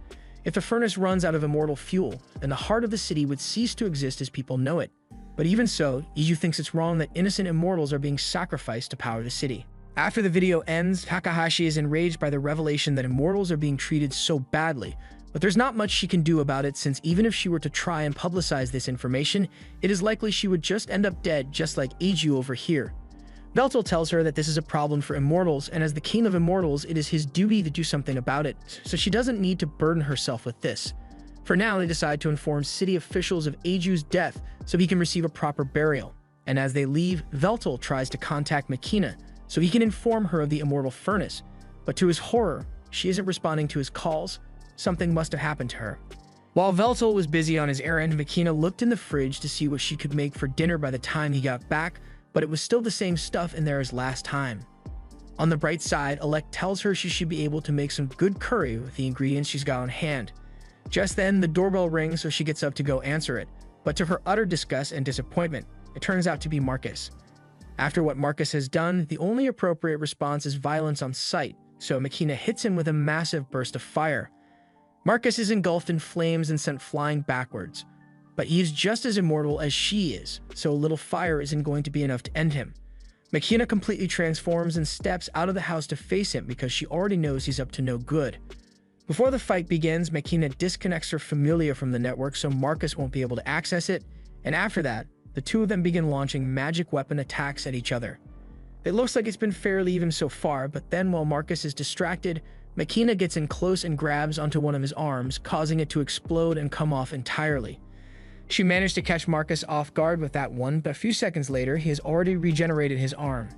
If the furnace runs out of immortal fuel, then the heart of the city would cease to exist as people know it. But even so, Eiju thinks it's wrong that innocent immortals are being sacrificed to power the city. After the video ends, Takahashi is enraged by the revelation that immortals are being treated so badly, but there's not much she can do about it since even if she were to try and publicize this information, it is likely she would just end up dead just like Eiju over here. Veltal tells her that this is a problem for immortals, and as the king of immortals, it is his duty to do something about it, so she doesn't need to burden herself with this. For now, they decide to inform city officials of Eiju's death so he can receive a proper burial. And as they leave, Veltal tries to contact Makina so he can inform her of the immortal furnace, but to his horror, she isn't responding to his calls. Something must have happened to her. While Veltal was busy on his errand, Makina looked in the fridge to see what she could make for dinner by the time he got back, but it was still the same stuff in there as last time. On the bright side, Alec tells her she should be able to make some good curry with the ingredients she's got on hand. Just then, the doorbell rings, so she gets up to go answer it, but to her utter disgust and disappointment, it turns out to be Marcus. After what Marcus has done, the only appropriate response is violence on sight, so Makina hits him with a massive burst of fire. Marcus is engulfed in flames and sent flying backwards, but he is just as immortal as she is, so a little fire isn't going to be enough to end him. Makina completely transforms and steps out of the house to face him because she already knows he's up to no good. Before the fight begins, Makina disconnects her Familia from the network so Marcus won't be able to access it, and after that, the two of them begin launching magic weapon attacks at each other. It looks like it's been fairly even so far, but then while Marcus is distracted, Makina gets in close and grabs onto one of his arms, causing it to explode and come off entirely. She managed to catch Marcus off guard with that one, but a few seconds later, he has already regenerated his arm.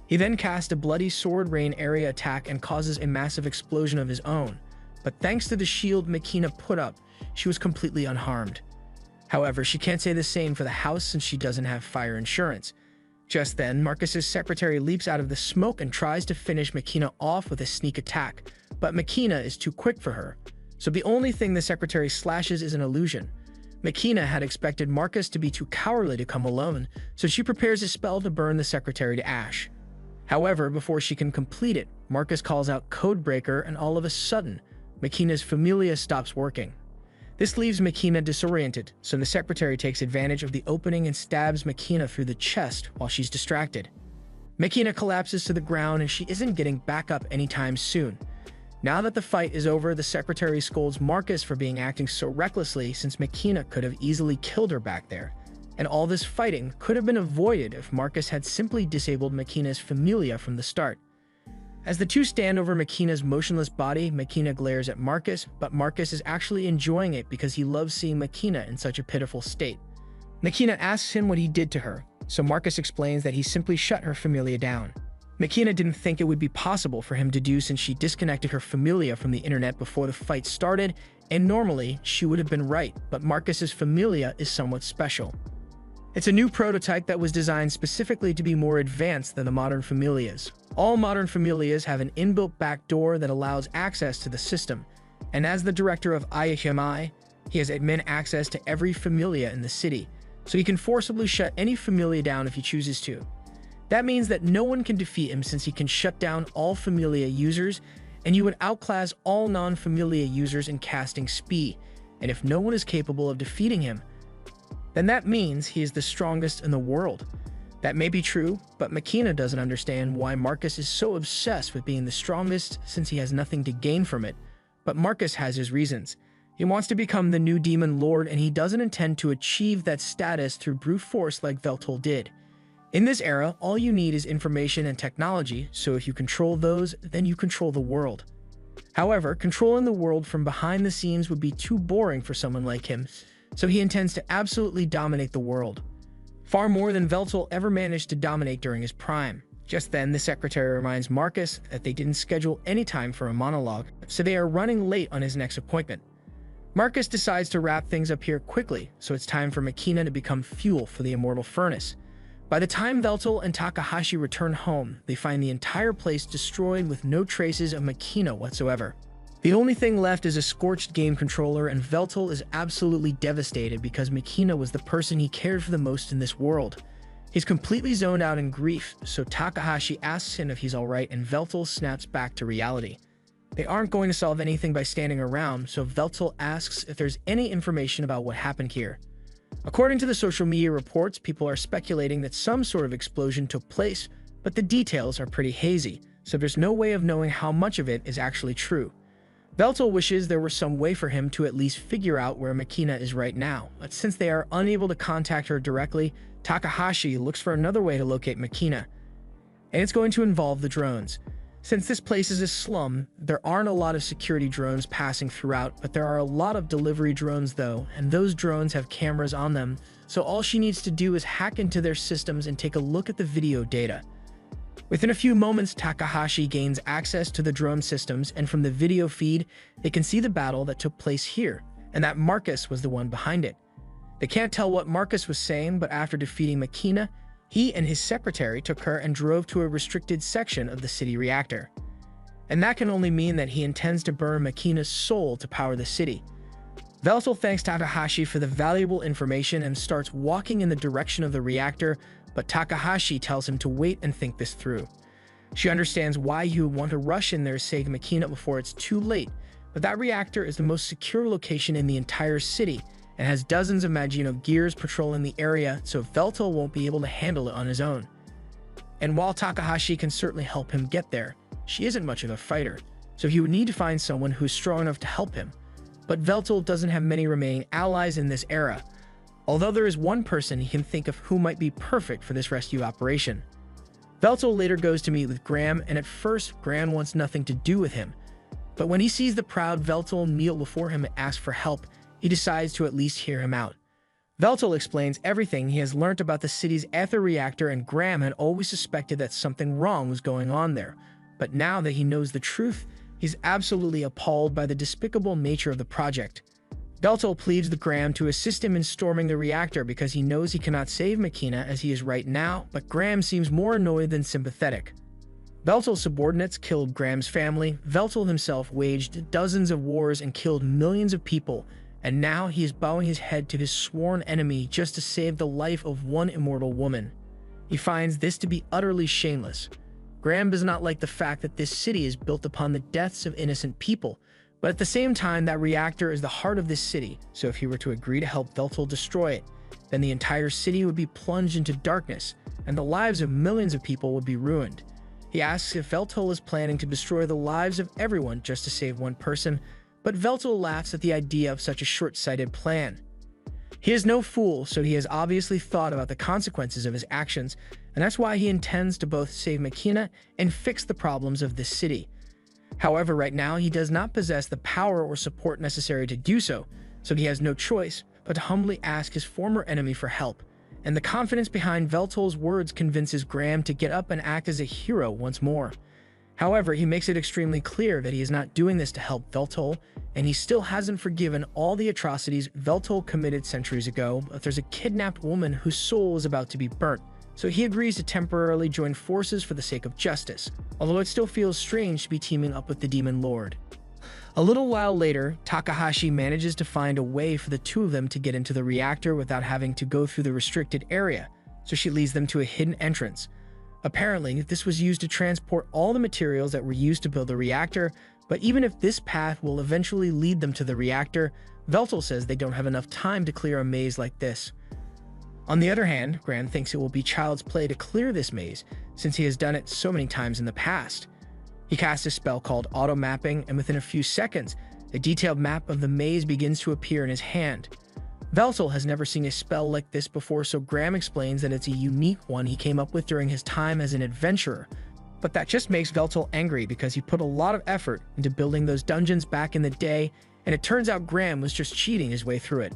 He then casts a bloody sword rain area attack and causes a massive explosion of his own, but thanks to the shield Makina put up, she was completely unharmed. However, she can't say the same for the house since she doesn't have fire insurance. Just then, Marcus's secretary leaps out of the smoke and tries to finish Makina off with a sneak attack, but Makina is too quick for her, so the only thing the secretary slashes is an illusion. Makina had expected Marcus to be too cowardly to come alone, so she prepares a spell to burn the secretary to ash. However, before she can complete it, Marcus calls out Codebreaker, and all of a sudden, Makina's Familia stops working. This leaves Makina disoriented, so the secretary takes advantage of the opening and stabs Makina through the chest while she's distracted. Makina collapses to the ground and she isn't getting back up anytime soon. Now that the fight is over, the secretary scolds Marcus for acting so recklessly since Makina could have easily killed her back there. And all this fighting could have been avoided if Marcus had simply disabled Makina's Familia from the start. As the two stand over Makina's motionless body, Makina glares at Marcus, but Marcus is actually enjoying it because he loves seeing Makina in such a pitiful state. Makina asks him what he did to her, so Marcus explains that he simply shut her Familia down. Makina didn't think it would be possible for him to do since she disconnected her Familia from the internet before the fight started, and normally she would have been right, but Marcus's Familia is somewhat special. It's a new prototype that was designed specifically to be more advanced than the modern Familias. All modern Familias have an inbuilt backdoor that allows access to the system, and as the director of IHMI, he has admin access to every Familia in the city, so he can forcibly shut any Familia down if he chooses to. That means that no one can defeat him since he can shut down all Familia users, and you would outclass all non-Familia users in casting speed, and if no one is capable of defeating him, then that means he is the strongest in the world. That may be true, but Makina doesn't understand why Marcus is so obsessed with being the strongest since he has nothing to gain from it. But Marcus has his reasons. He wants to become the new demon lord, and he doesn't intend to achieve that status through brute force like Veltal did. In this era, all you need is information and technology, so if you control those, then you control the world. However, controlling the world from behind the scenes would be too boring for someone like him, so he intends to absolutely dominate the world. Far more than Veltal ever managed to dominate during his prime. Just then, the secretary reminds Marcus that they didn't schedule any time for a monologue, so they are running late on his next appointment. Marcus decides to wrap things up here quickly, so it's time for Makina to become fuel for the immortal furnace. By the time Veltal and Takahashi return home, they find the entire place destroyed with no traces of Makina whatsoever. The only thing left is a scorched game controller, and Veltal is absolutely devastated because Makina was the person he cared for the most in this world. He's completely zoned out in grief, so Takahashi asks him if he's alright, and Veltal snaps back to reality. They aren't going to solve anything by standing around, so Veltal asks if there's any information about what happened here. According to the social media reports, people are speculating that some sort of explosion took place, but the details are pretty hazy, so there's no way of knowing how much of it is actually true. Veltal wishes there were some way for him to at least figure out where Makina is right now, but since they are unable to contact her directly, Takahashi looks for another way to locate Makina, and it's going to involve the drones. Since this place is a slum, there aren't a lot of security drones passing throughout, but there are a lot of delivery drones though, and those drones have cameras on them, so all she needs to do is hack into their systems and take a look at the video data. Within a few moments, Takahashi gains access to the drone systems, and from the video feed, they can see the battle that took place here, and that Marcus was the one behind it. They can't tell what Marcus was saying, but after defeating Makina, he and his secretary took her and drove to a restricted section of the city reactor. And that can only mean that he intends to burn Makina's soul to power the city. Veltal thanks Takahashi for the valuable information and starts walking in the direction of the reactor, but Takahashi tells him to wait and think this through. She understands why he would want to rush in there to save Makina before it's too late, but that reactor is the most secure location in the entire city, and has dozens of Magino gears patrolling the area, so Veltal won't be able to handle it on his own. And while Takahashi can certainly help him get there, she isn't much of a fighter, so he would need to find someone who's strong enough to help him. But Veltal doesn't have many remaining allies in this era, although there is one person he can think of who might be perfect for this rescue operation. Veltal later goes to meet with Graham, and at first, Graham wants nothing to do with him. But when he sees the proud Veltal kneel before him and ask for help, he decides to at least hear him out. Veltal explains everything he has learnt about the city's ether reactor, and Graham had always suspected that something wrong was going on there. But now that he knows the truth, he's absolutely appalled by the despicable nature of the project. Veltal pleads with Graham to assist him in storming the reactor because he knows he cannot save Makina as he is right now, but Graham seems more annoyed than sympathetic. Veltal's subordinates killed Graham's family, Veltal himself waged dozens of wars and killed millions of people, and now he is bowing his head to his sworn enemy just to save the life of one immortal woman. He finds this to be utterly shameless. Graham does not like the fact that this city is built upon the deaths of innocent people, but at the same time that reactor is the heart of this city, so if he were to agree to help Veltal destroy it, then the entire city would be plunged into darkness, and the lives of millions of people would be ruined. He asks if Veltal is planning to destroy the lives of everyone just to save one person, but Veltal laughs at the idea of such a short-sighted plan. He is no fool, so he has obviously thought about the consequences of his actions, and that's why he intends to both save Makina and fix the problems of this city. However, right now he does not possess the power or support necessary to do so, so he has no choice but to humbly ask his former enemy for help, and the confidence behind Veltal's words convinces Graham to get up and act as a hero once more. However, he makes it extremely clear that he is not doing this to help Veltal, and he still hasn't forgiven all the atrocities Veltal committed centuries ago, but there's a kidnapped woman whose soul is about to be burnt, so he agrees to temporarily join forces for the sake of justice, although it still feels strange to be teaming up with the Demon Lord. A little while later, Takahashi manages to find a way for the two of them to get into the reactor without having to go through the restricted area, so she leads them to a hidden entrance. Apparently, this was used to transport all the materials that were used to build the reactor, but even if this path will eventually lead them to the reactor, Veltal says they don't have enough time to clear a maze like this. On the other hand, Graham thinks it will be child's play to clear this maze, since he has done it so many times in the past. He casts a spell called Auto Mapping, and within a few seconds, a detailed map of the maze begins to appear in his hand. Veltal has never seen a spell like this before, so Graham explains that it's a unique one he came up with during his time as an adventurer. But that just makes Veltal angry because he put a lot of effort into building those dungeons back in the day, and it turns out Graham was just cheating his way through it.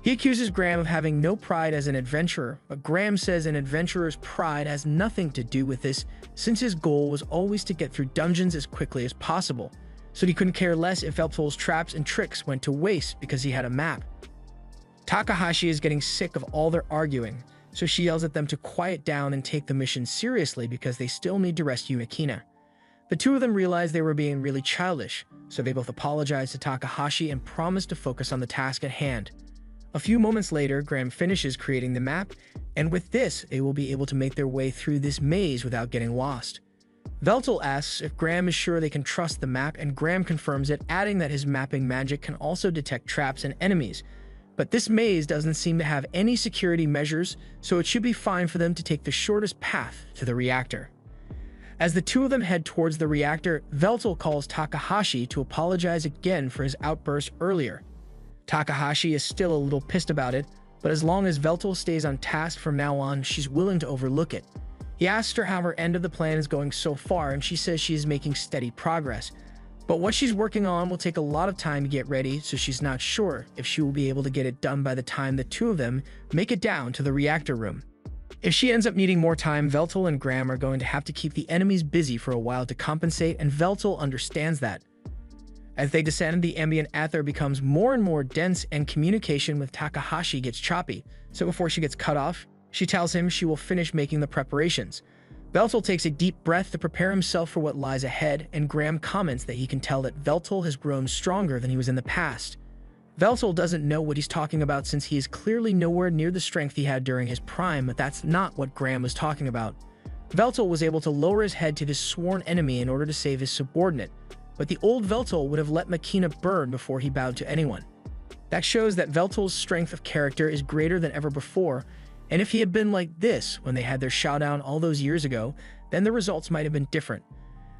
He accuses Graham of having no pride as an adventurer, but Graham says an adventurer's pride has nothing to do with this, since his goal was always to get through dungeons as quickly as possible, so he couldn't care less if Veltal's traps and tricks went to waste because he had a map. Takahashi is getting sick of all their arguing, so she yells at them to quiet down and take the mission seriously because they still need to rescue Makina. The two of them realize they were being really childish, so they both apologize to Takahashi and promise to focus on the task at hand. A few moments later, Graham finishes creating the map, and with this, they will be able to make their way through this maze without getting lost. Veltal asks if Graham is sure they can trust the map, and Graham confirms it, adding that his mapping magic can also detect traps and enemies. But this maze doesn't seem to have any security measures, so it should be fine for them to take the shortest path to the reactor. As the two of them head towards the reactor, Veltal calls Takahashi to apologize again for his outburst earlier. Takahashi is still a little pissed about it, but as long as Veltal stays on task from now on, she's willing to overlook it. He asks her how her end of the plan is going so far, and she says she is making steady progress. But what she's working on will take a lot of time to get ready, so she's not sure if she will be able to get it done by the time the two of them make it down to the reactor room. If she ends up needing more time, Veltal and Graham are going to have to keep the enemies busy for a while to compensate, and Veltal understands that. As they descend, the ambient ether becomes more and more dense and communication with Takahashi gets choppy, so before she gets cut off, she tells him she will finish making the preparations. Veltal takes a deep breath to prepare himself for what lies ahead, and Graham comments that he can tell that Veltal has grown stronger than he was in the past. Veltal doesn't know what he's talking about since he is clearly nowhere near the strength he had during his prime, but that's not what Graham was talking about. Veltal was able to lower his head to this sworn enemy in order to save his subordinate, but the old Veltal would have let Makina burn before he bowed to anyone. That shows that Veltal's strength of character is greater than ever before, and if he had been like this when they had their showdown all those years ago, then the results might have been different.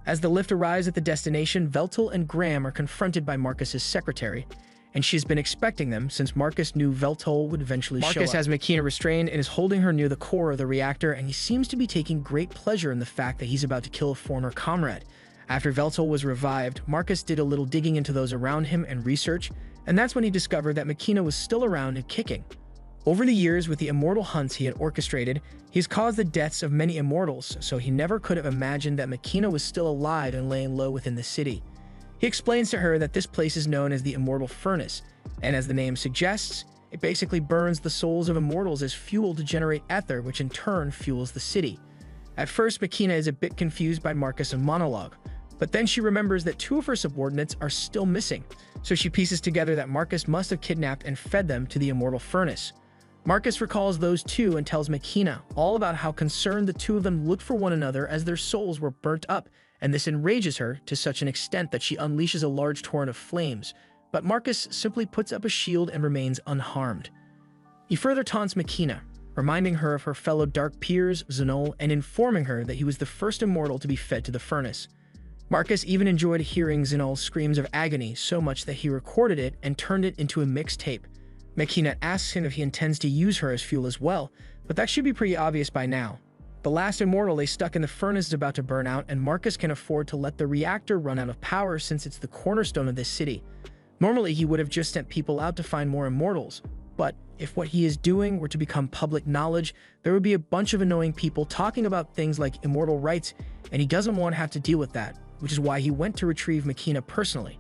As the lift arrives at the destination, Veltal and Graham are confronted by Marcus's secretary, and she's been expecting them since Marcus knew Veltal would eventually show up. Marcus has Makina restrained and is holding her near the core of the reactor, and he seems to be taking great pleasure in the fact that he's about to kill a former comrade. After Veltal was revived, Marcus did a little digging into those around him and research, and that's when he discovered that Makina was still around and kicking. Over the years, with the immortal hunts he had orchestrated, he's caused the deaths of many immortals, so he never could have imagined that Makina was still alive and laying low within the city. He explains to her that this place is known as the Immortal Furnace, and as the name suggests, it basically burns the souls of immortals as fuel to generate ether, which in turn fuels the city. At first, Makina is a bit confused by Marcus' monologue, but then she remembers that two of her subordinates are still missing, so she pieces together that Marcus must have kidnapped and fed them to the Immortal Furnace. Marcus recalls those two and tells Makina all about how concerned the two of them looked for one another as their souls were burnt up, and this enrages her to such an extent that she unleashes a large torrent of flames, but Marcus simply puts up a shield and remains unharmed. He further taunts Makina, reminding her of her fellow dark peers, Xenol, and informing her that he was the first immortal to be fed to the furnace. Marcus even enjoyed hearing Xenol's screams of agony so much that he recorded it and turned it into a mixtape. Makina asks him if he intends to use her as fuel as well, but that should be pretty obvious by now. The last immortal they stuck in the furnace is about to burn out, and Marcus can afford to let the reactor run out of power since it's the cornerstone of this city. Normally, he would have just sent people out to find more immortals, but if what he is doing were to become public knowledge, there would be a bunch of annoying people talking about things like immortal rights, and he doesn't want to have to deal with that, which is why he went to retrieve Makina personally.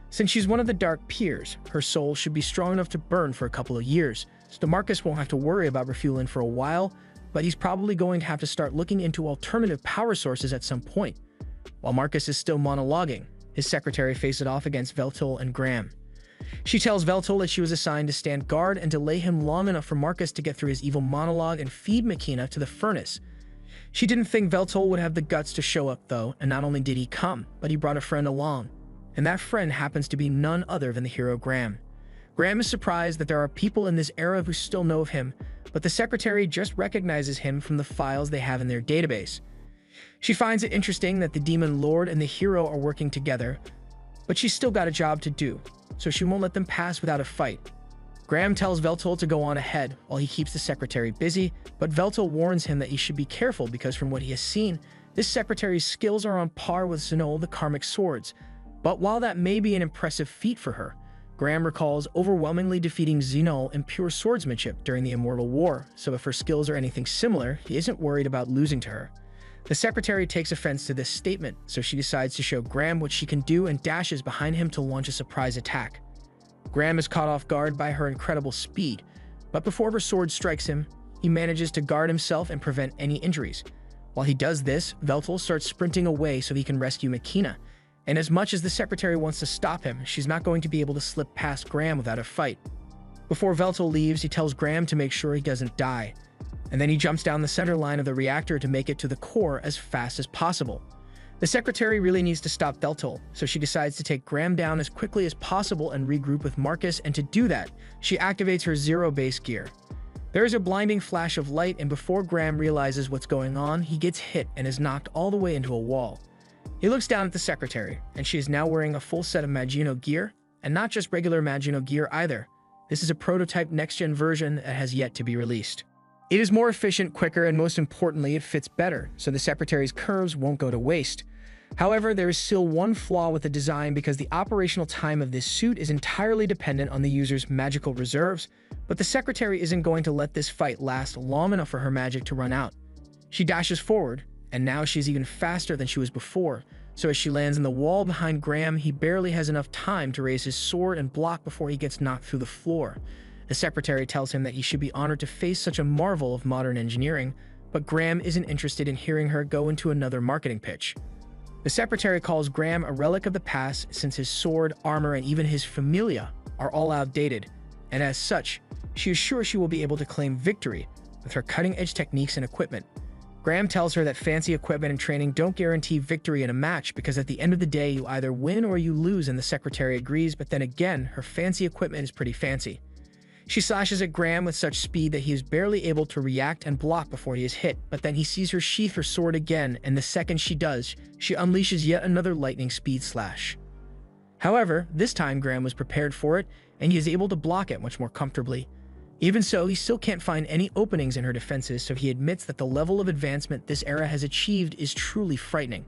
Since she's one of the Dark Peers, her soul should be strong enough to burn for a couple of years, so Marcus won't have to worry about refueling for a while, but he's probably going to have to start looking into alternative power sources at some point. While Marcus is still monologuing, his secretary faces off against Veltal and Graham. She tells Veltal that she was assigned to stand guard and delay him long enough for Marcus to get through his evil monologue and feed Makina to the furnace. She didn't think Veltal would have the guts to show up though, and not only did he come, but he brought a friend along. And that friend happens to be none other than the hero Graham. Graham is surprised that there are people in this era who still know of him, but the secretary just recognizes him from the files they have in their database. She finds it interesting that the Demon Lord and the hero are working together, but she's still got a job to do, so she won't let them pass without a fight. Graham tells Veltal to go on ahead while he keeps the secretary busy, but Veltal warns him that he should be careful because from what he has seen, this secretary's skills are on par with Xenol the Karmic Swords. But while that may be an impressive feat for her, Graham recalls overwhelmingly defeating Xenol in pure swordsmanship during the Immortal War, so if her skills are anything similar, he isn't worried about losing to her. The secretary takes offense to this statement, so she decides to show Graham what she can do and dashes behind him to launch a surprise attack. Graham is caught off guard by her incredible speed, but before her sword strikes him, he manages to guard himself and prevent any injuries. While he does this, Veltal starts sprinting away so he can rescue Makina, and as much as the secretary wants to stop him, she's not going to be able to slip past Graham without a fight. Before Veltal leaves, he tells Graham to make sure he doesn't die, and then he jumps down the center line of the reactor to make it to the core as fast as possible. The secretary really needs to stop Veltal, so she decides to take Graham down as quickly as possible and regroup with Marcus, and to do that, she activates her zero base gear. There is a blinding flash of light, and before Graham realizes what's going on, he gets hit and is knocked all the way into a wall. He looks down at the secretary, and she is now wearing a full set of Magino gear, and not just regular Magino gear either. This is a prototype next-gen version that has yet to be released. It is more efficient, quicker, and most importantly, it fits better, so the secretary's curves won't go to waste. However, there is still one flaw with the design because the operational time of this suit is entirely dependent on the user's magical reserves, but the secretary isn't going to let this fight last long enough for her magic to run out. She dashes forward, and now she's even faster than she was before, so as she lands in the wall behind Graham, he barely has enough time to raise his sword and block before he gets knocked through the floor. The secretary tells him that he should be honored to face such a marvel of modern engineering, but Graham isn't interested in hearing her go into another marketing pitch. The secretary calls Graham a relic of the past since his sword, armor, and even his familia are all outdated, and as such, she is sure she will be able to claim victory with her cutting-edge techniques and equipment. Graham tells her that fancy equipment and training don't guarantee victory in a match because at the end of the day you either win or you lose, and the secretary agrees, but then again, her fancy equipment is pretty fancy. She slashes at Graham with such speed that he is barely able to react and block before he is hit, but then he sees her sheath her sword again, and the second she does, she unleashes yet another lightning speed slash. However, this time Graham was prepared for it, and he is able to block it much more comfortably. Even so, he still can't find any openings in her defenses, so he admits that the level of advancement this era has achieved is truly frightening.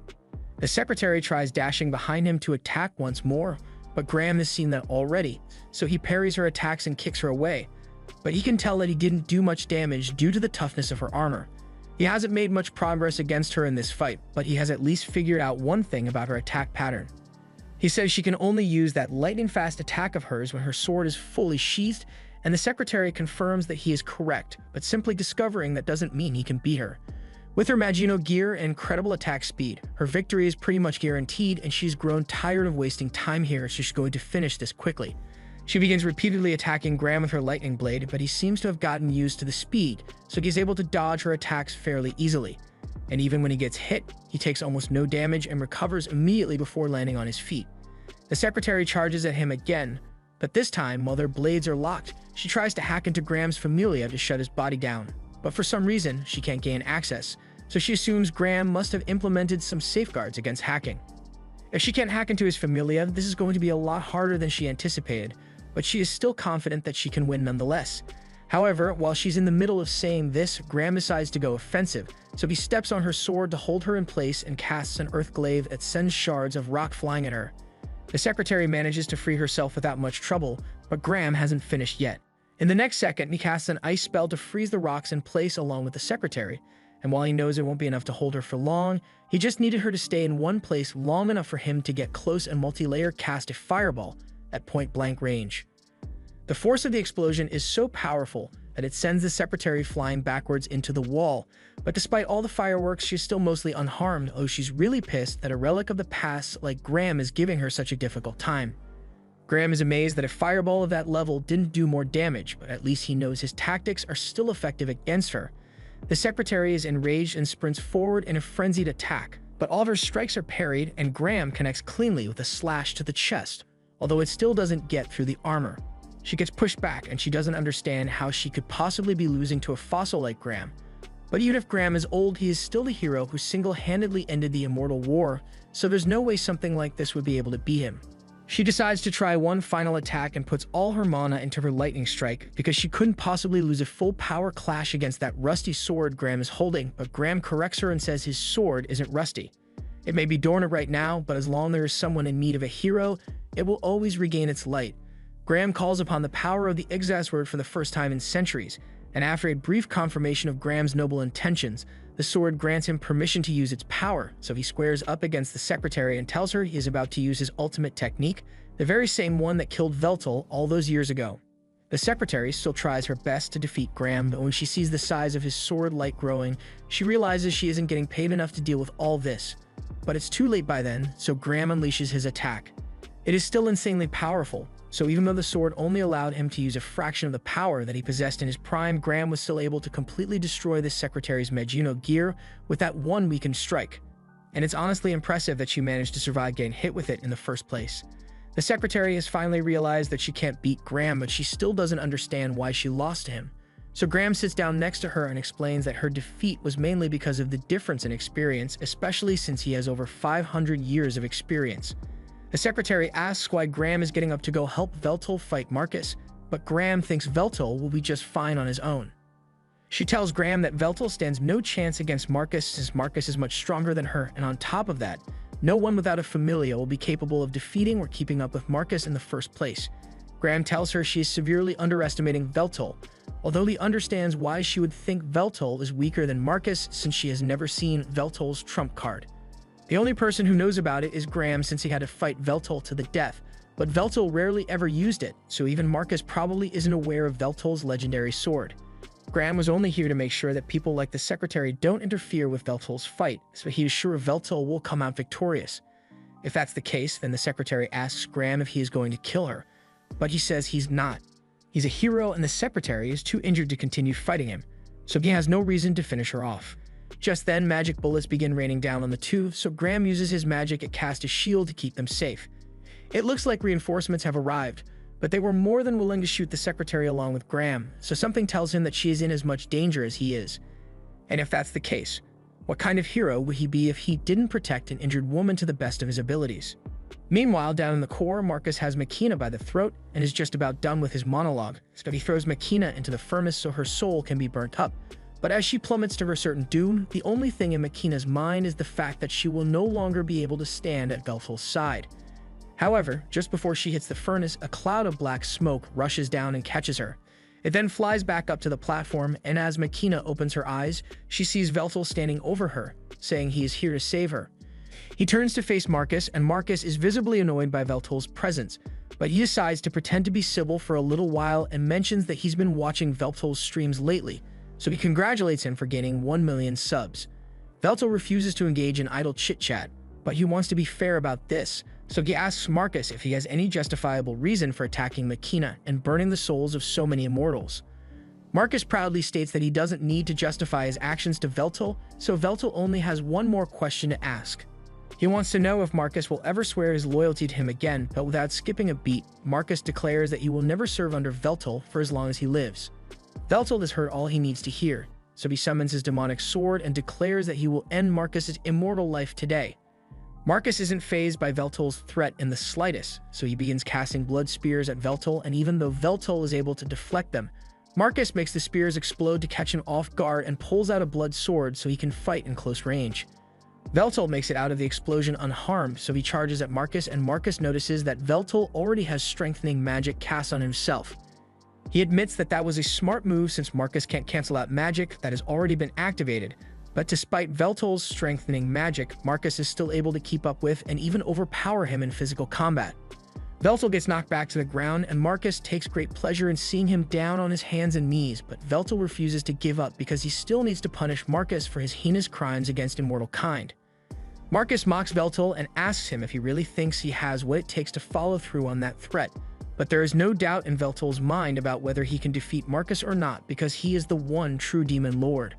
The secretary tries dashing behind him to attack once more, but Graham has seen that already, so he parries her attacks and kicks her away. But he can tell that he didn't do much damage due to the toughness of her armor. He hasn't made much progress against her in this fight, but he has at least figured out one thing about her attack pattern. He says she can only use that lightning-fast attack of hers when her sword is fully sheathed, and the secretary confirms that he is correct, but simply discovering that doesn't mean he can beat her. With her Magino gear and incredible attack speed, her victory is pretty much guaranteed, and she's grown tired of wasting time here, so she's going to finish this quickly. She begins repeatedly attacking Graham with her lightning blade, but he seems to have gotten used to the speed, so he's able to dodge her attacks fairly easily. And even when he gets hit, he takes almost no damage and recovers immediately before landing on his feet. The secretary charges at him again, but this time, while their blades are locked, she tries to hack into Graham's familia to shut his body down. But for some reason, she can't gain access, so she assumes Graham must have implemented some safeguards against hacking. If she can't hack into his familia, this is going to be a lot harder than she anticipated, but she is still confident that she can win nonetheless. However, while she's in the middle of saying this, Graham decides to go offensive, so he steps on her sword to hold her in place and casts an earth glaive that sends shards of rock flying at her. The secretary manages to free herself without much trouble, but Graham hasn't finished yet. In the next second, he casts an ice spell to freeze the rocks in place along with the secretary, and while he knows it won't be enough to hold her for long, he just needed her to stay in one place long enough for him to get close and multi-layer cast a fireball at point-blank range. The force of the explosion is so powerful that it sends the secretary flying backwards into the wall, but despite all the fireworks, she's still mostly unharmed, although she's really pissed that a relic of the past like Graham is giving her such a difficult time. Graham is amazed that a fireball of that level didn't do more damage, but at least he knows his tactics are still effective against her. The secretary is enraged and sprints forward in a frenzied attack, but all of her strikes are parried and Graham connects cleanly with a slash to the chest, although it still doesn't get through the armor. She gets pushed back and she doesn't understand how she could possibly be losing to a fossil like Graham. But even if Graham is old, he is still the hero who single-handedly ended the Immortal War, so there's no way something like this would be able to beat him. She decides to try one final attack and puts all her mana into her lightning strike because she couldn't possibly lose a full power clash against that rusty sword Graham is holding, but Graham corrects her and says his sword isn't rusty. It may be dormant right now, but as long as there is someone in need of a hero, it will always regain its light. Graham calls upon the power of the Exasword for the first time in centuries, and after a brief confirmation of Graham's noble intentions, the sword grants him permission to use its power, so he squares up against the secretary and tells her he is about to use his ultimate technique, the very same one that killed Veltal all those years ago. The secretary still tries her best to defeat Graham, but when she sees the size of his sword light growing, she realizes she isn't getting paid enough to deal with all this. But it's too late by then, so Graham unleashes his attack. It is still insanely powerful, so even though the sword only allowed him to use a fraction of the power that he possessed in his prime, Graham was still able to completely destroy the secretary's Magino gear with that one weakened strike. And it's honestly impressive that she managed to survive getting hit with it in the first place. The secretary has finally realized that she can't beat Graham, but she still doesn't understand why she lost to him. So Graham sits down next to her and explains that her defeat was mainly because of the difference in experience, especially since he has over 500 years of experience. The secretary asks why Graham is getting up to go help Veltal fight Marcus, but Graham thinks Veltal will be just fine on his own. She tells Graham that Veltal stands no chance against Marcus since Marcus is much stronger than her, and on top of that, no one without a familia will be capable of defeating or keeping up with Marcus in the first place. Graham tells her she is severely underestimating Veltal, although he understands why she would think Veltal is weaker than Marcus since she has never seen Veltal's trump card. The only person who knows about it is Graham since he had to fight Veltal to the death, but Veltal rarely ever used it, so even Marcus probably isn't aware of Veltal's legendary sword. Graham was only here to make sure that people like the Secretary don't interfere with Veltal's fight, so he is sure Veltal will come out victorious. If that's the case, then the Secretary asks Graham if he is going to kill her, but he says he's not. He's a hero and the Secretary is too injured to continue fighting him, so he has no reason to finish her off. Just then, magic bullets begin raining down on the two, so Graham uses his magic to cast a shield to keep them safe. It looks like reinforcements have arrived, but they were more than willing to shoot the Secretary along with Graham, so something tells him that she is in as much danger as he is. And if that's the case, what kind of hero would he be if he didn't protect an injured woman to the best of his abilities? Meanwhile, down in the core, Marcus has Makina by the throat and is just about done with his monologue, so he throws Makina into the furnace so her soul can be burnt up. But as she plummets to her certain doom, the only thing in Makina's mind is the fact that she will no longer be able to stand at Veltal's side. However, just before she hits the furnace, a cloud of black smoke rushes down and catches her. It then flies back up to the platform, and as Makina opens her eyes, she sees Veltal standing over her, saying he is here to save her. He turns to face Marcus, and Marcus is visibly annoyed by Veltal's presence, but he decides to pretend to be civil for a little while and mentions that he's been watching Veltal's streams lately, so he congratulates him for gaining 1 million subs. Veltal refuses to engage in idle chit-chat, but he wants to be fair about this, so he asks Marcus if he has any justifiable reason for attacking Makina and burning the souls of so many immortals. Marcus proudly states that he doesn't need to justify his actions to Veltal, so Veltal only has one more question to ask. He wants to know if Marcus will ever swear his loyalty to him again, but without skipping a beat, Marcus declares that he will never serve under Veltal for as long as he lives. Veltal has heard all he needs to hear, so he summons his demonic sword and declares that he will end Marcus's immortal life today. Marcus isn't fazed by Veltal's threat in the slightest, so he begins casting blood spears at Veltal, and even though Veltal is able to deflect them, Marcus makes the spears explode to catch him off guard and pulls out a blood sword so he can fight in close range. Veltal makes it out of the explosion unharmed, so he charges at Marcus, and Marcus notices that Veltal already has strengthening magic cast on himself. He admits that that was a smart move since Marcus can't cancel out magic that has already been activated, but despite Veltal's strengthening magic, Marcus is still able to keep up with and even overpower him in physical combat. Veltal gets knocked back to the ground, and Marcus takes great pleasure in seeing him down on his hands and knees, but Veltal refuses to give up because he still needs to punish Marcus for his heinous crimes against immortal kind. Marcus mocks Veltal and asks him if he really thinks he has what it takes to follow through on that threat, but there is no doubt in Veltal's mind about whether he can defeat Marcus or not because he is the one true Demon Lord.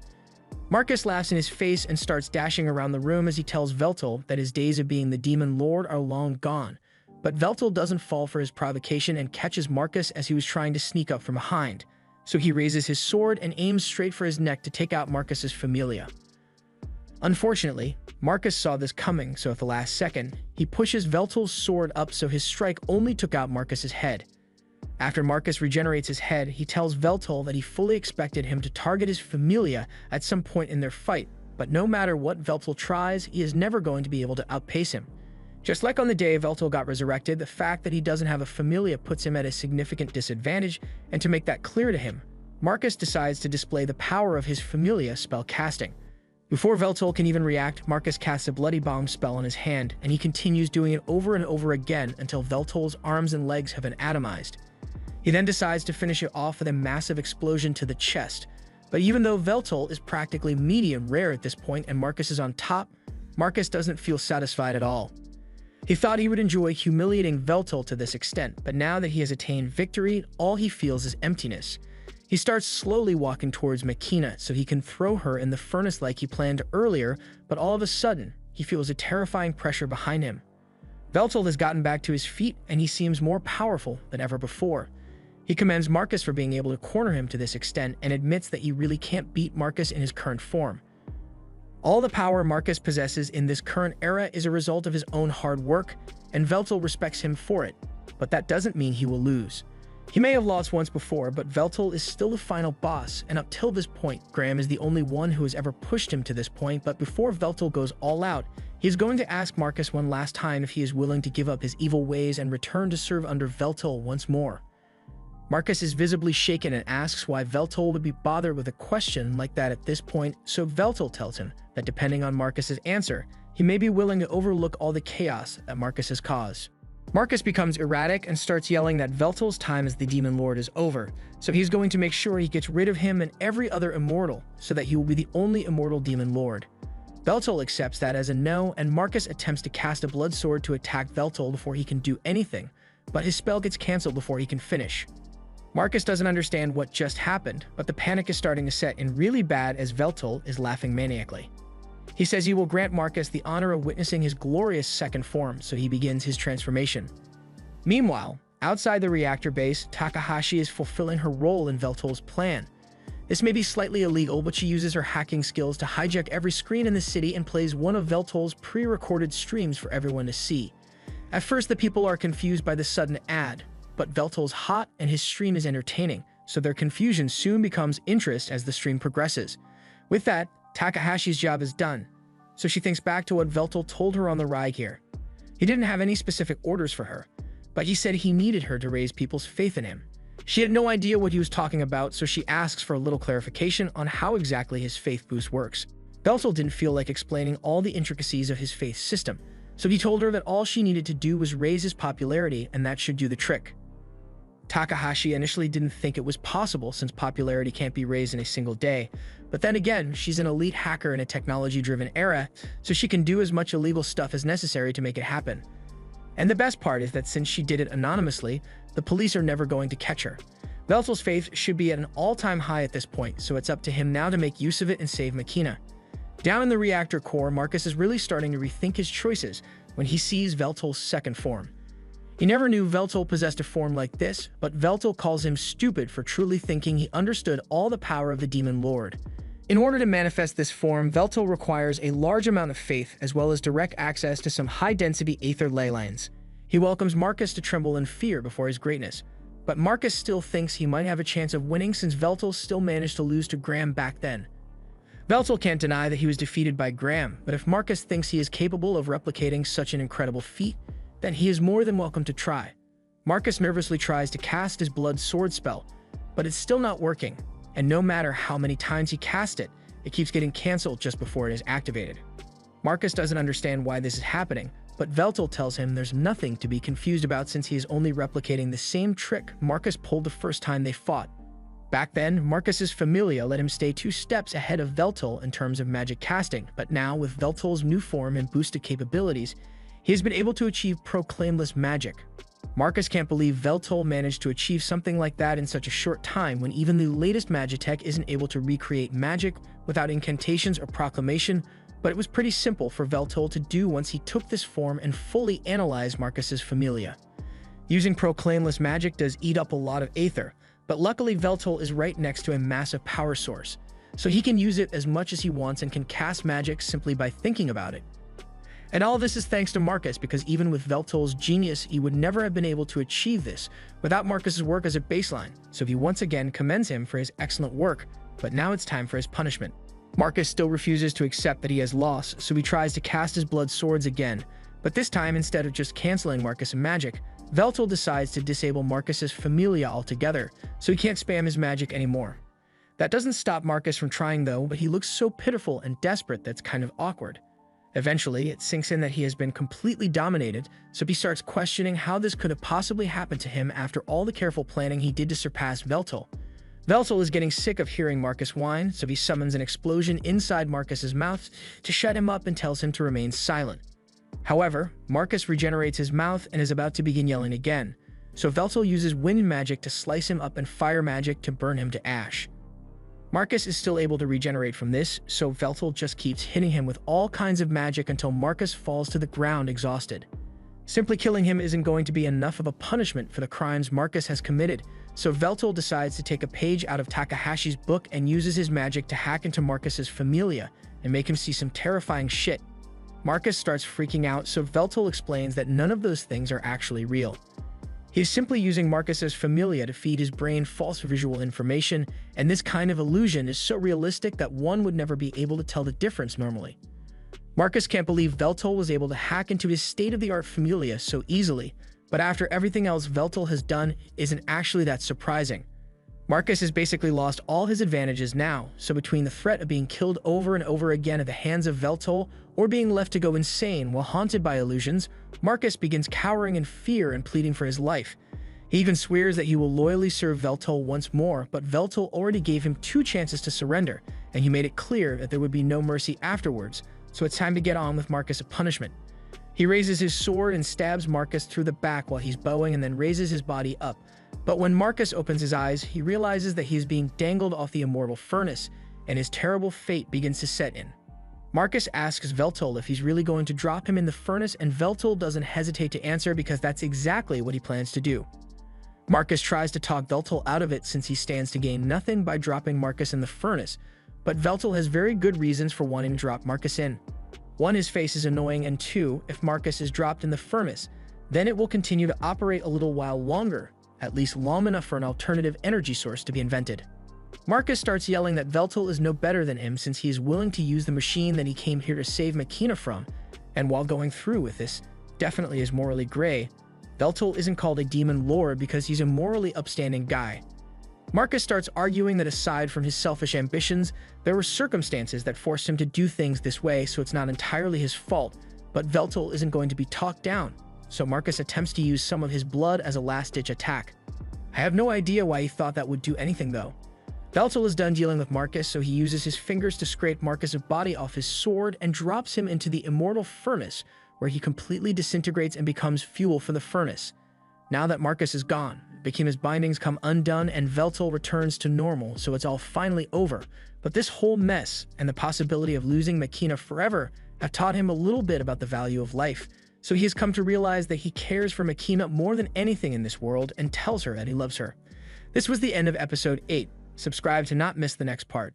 Marcus laughs in his face and starts dashing around the room as he tells Veltal that his days of being the Demon Lord are long gone. But Veltal doesn't fall for his provocation and catches Marcus as he was trying to sneak up from behind. So he raises his sword and aims straight for his neck to take out Marcus's familia. Unfortunately, Marcus saw this coming, so at the last second, he pushes Veltal's sword up so his strike only took out Marcus's head. After Marcus regenerates his head, he tells Veltal that he fully expected him to target his familia at some point in their fight, but no matter what Veltal tries, he is never going to be able to outpace him. Just like on the day Veltal got resurrected, the fact that he doesn't have a familia puts him at a significant disadvantage, and to make that clear to him, Marcus decides to display the power of his familia spell casting. Before Veltal can even react, Marcus casts a Bloody Bomb spell on his hand, and he continues doing it over and over again until Veltal's arms and legs have been atomized. He then decides to finish it off with a massive explosion to the chest. But even though Veltal is practically medium rare at this point and Marcus is on top, Marcus doesn't feel satisfied at all. He thought he would enjoy humiliating Veltal to this extent, but now that he has attained victory, all he feels is emptiness. He starts slowly walking towards Makina so he can throw her in the furnace like he planned earlier, but all of a sudden, he feels a terrifying pressure behind him. Veltal has gotten back to his feet and he seems more powerful than ever before. He commends Marcus for being able to corner him to this extent and admits that he really can't beat Marcus in his current form. All the power Marcus possesses in this current era is a result of his own hard work, and Veltal respects him for it, but that doesn't mean he will lose. He may have lost once before, but Veltal is still the final boss, and up till this point, Graham is the only one who has ever pushed him to this point. But before Veltal goes all out, he is going to ask Marcus one last time if he is willing to give up his evil ways and return to serve under Veltal once more. Marcus is visibly shaken and asks why Veltal would be bothered with a question like that at this point, so Veltal tells him that depending on Marcus's answer, he may be willing to overlook all the chaos that Marcus has caused. Marcus becomes erratic and starts yelling that Veltal's time as the Demon Lord is over, so he's going to make sure he gets rid of him and every other immortal so that he will be the only immortal Demon Lord. Veltal accepts that as a no, and Marcus attempts to cast a blood sword to attack Veltal before he can do anything, but his spell gets cancelled before he can finish. Marcus doesn't understand what just happened, but the panic is starting to set in really bad as Veltal is laughing maniacally. He says he will grant Marcus the honor of witnessing his glorious second form, so he begins his transformation. Meanwhile, outside the reactor base, Takahashi is fulfilling her role in Veltal's plan. This may be slightly illegal, but she uses her hacking skills to hijack every screen in the city and plays one of Veltal's pre-recorded streams for everyone to see. At first, the people are confused by the sudden ad, but Veltal's hot and his stream is entertaining, so their confusion soon becomes interest as the stream progresses. With that, Takahashi's job is done, so she thinks back to what Veltal told her on the ride here. He didn't have any specific orders for her, but he said he needed her to raise people's faith in him. She had no idea what he was talking about, so she asks for a little clarification on how exactly his faith boost works. Veltal didn't feel like explaining all the intricacies of his faith system, so he told her that all she needed to do was raise his popularity and that should do the trick. Takahashi initially didn't think it was possible since popularity can't be raised in a single day, but then again, she's an elite hacker in a technology-driven era, so she can do as much illegal stuff as necessary to make it happen. And the best part is that since she did it anonymously, the police are never going to catch her. Veltal's faith should be at an all-time high at this point, so it's up to him now to make use of it and save Makina. Down in the reactor core, Marcus is really starting to rethink his choices when he sees Veltal's second form. He never knew Veltal possessed a form like this, but Veltal calls him stupid for truly thinking he understood all the power of the Demon Lord. In order to manifest this form, Veltal requires a large amount of faith as well as direct access to some high-density aether ley lines. He welcomes Marcus to tremble in fear before his greatness, but Marcus still thinks he might have a chance of winning since Veltal still managed to lose to Graham back then. Veltal can't deny that he was defeated by Graham, but if Marcus thinks he is capable of replicating such an incredible feat, then he is more than welcome to try. Marcus nervously tries to cast his blood sword spell, but it's still not working, and no matter how many times he casts it, it keeps getting cancelled just before it is activated. Marcus doesn't understand why this is happening, but Veltal tells him there's nothing to be confused about since he is only replicating the same trick Marcus pulled the first time they fought. Back then, Marcus's Familia let him stay 2 steps ahead of Veltal in terms of magic casting, but now with Veltal's new form and boosted capabilities, he has been able to achieve proclaimless magic. Marcus can't believe Veltal managed to achieve something like that in such a short time when even the latest Magitech isn't able to recreate magic without incantations or proclamation, but it was pretty simple for Veltal to do once he took this form and fully analyzed Marcus's Familia. Using proclaimless magic does eat up a lot of aether, but luckily Veltal is right next to a massive power source, so he can use it as much as he wants and can cast magic simply by thinking about it. And all this is thanks to Marcus, because even with Veltal's genius, he would never have been able to achieve this without Marcus's work as a baseline, so he once again commends him for his excellent work, but now it's time for his punishment. Marcus still refuses to accept that he has lost, so he tries to cast his blood swords again, but this time instead of just canceling Marcus' magic, Veltal decides to disable Marcus's Familia altogether, so he can't spam his magic anymore. That doesn't stop Marcus from trying though, but he looks so pitiful and desperate that's kind of awkward. Eventually, it sinks in that he has been completely dominated, so he starts questioning how this could have possibly happened to him after all the careful planning he did to surpass Veltal. Veltal is getting sick of hearing Marcus whine, so he summons an explosion inside Marcus's mouth to shut him up and tells him to remain silent. However, Marcus regenerates his mouth and is about to begin yelling again, so Veltal uses wind magic to slice him up and fire magic to burn him to ash. Marcus is still able to regenerate from this, so Veltal just keeps hitting him with all kinds of magic until Marcus falls to the ground exhausted. Simply killing him isn't going to be enough of a punishment for the crimes Marcus has committed, so Veltal decides to take a page out of Takahashi's book and uses his magic to hack into Marcus's Familia and make him see some terrifying shit. Marcus starts freaking out, so Veltal explains that none of those things are actually real. He's simply using Marcus's familia to feed his brain false visual information, and this kind of illusion is so realistic that one would never be able to tell the difference normally. Marcus can't believe Veltol was able to hack into his state-of-the-art familia so easily, but after everything else Veltol has done isn't actually that surprising. Marcus has basically lost all his advantages now, so between the threat of being killed over and over again at the hands of Veltol or being left to go insane while haunted by illusions, Marcus begins cowering in fear and pleading for his life. He even swears that he will loyally serve Veltol once more, but Veltol already gave him 2 chances to surrender, and he made it clear that there would be no mercy afterwards, so it's time to get on with Marcus' punishment. He raises his sword and stabs Marcus through the back while he's bowing and then raises his body up. But when Marcus opens his eyes, he realizes that he is being dangled off the immortal furnace, and his terrible fate begins to set in. Marcus asks Veltol if he's really going to drop him in the furnace, and Veltol doesn't hesitate to answer because that's exactly what he plans to do. Marcus tries to talk Veltol out of it since he stands to gain nothing by dropping Marcus in the furnace, but Veltol has very good reasons for wanting to drop Marcus in. 1, his face is annoying, and 2, if Marcus is dropped in the furnace, then it will continue to operate a little while longer, at least long enough for an alternative energy source to be invented. Marcus starts yelling that Veltol is no better than him since he is willing to use the machine that he came here to save Machina from, and while going through with this definitely is morally gray, Veltol isn't called a demon lord because he's a morally upstanding guy. Marcus starts arguing that aside from his selfish ambitions, there were circumstances that forced him to do things this way, so it's not entirely his fault, but Veltol isn't going to be talked down, so Marcus attempts to use some of his blood as a last-ditch attack. I have no idea why he thought that would do anything though. Veltol is done dealing with Marcus, so he uses his fingers to scrape Marcus' body off his sword and drops him into the immortal furnace, where he completely disintegrates and becomes fuel for the furnace. Now that Marcus is gone, Machina's bindings come undone and Veltol returns to normal, so it's all finally over. But this whole mess and the possibility of losing Machina forever have taught him a little bit about the value of life, so he has come to realize that he cares for Machina more than anything in this world and tells her that he loves her. This was the end of episode 8. Subscribe to not miss the next part.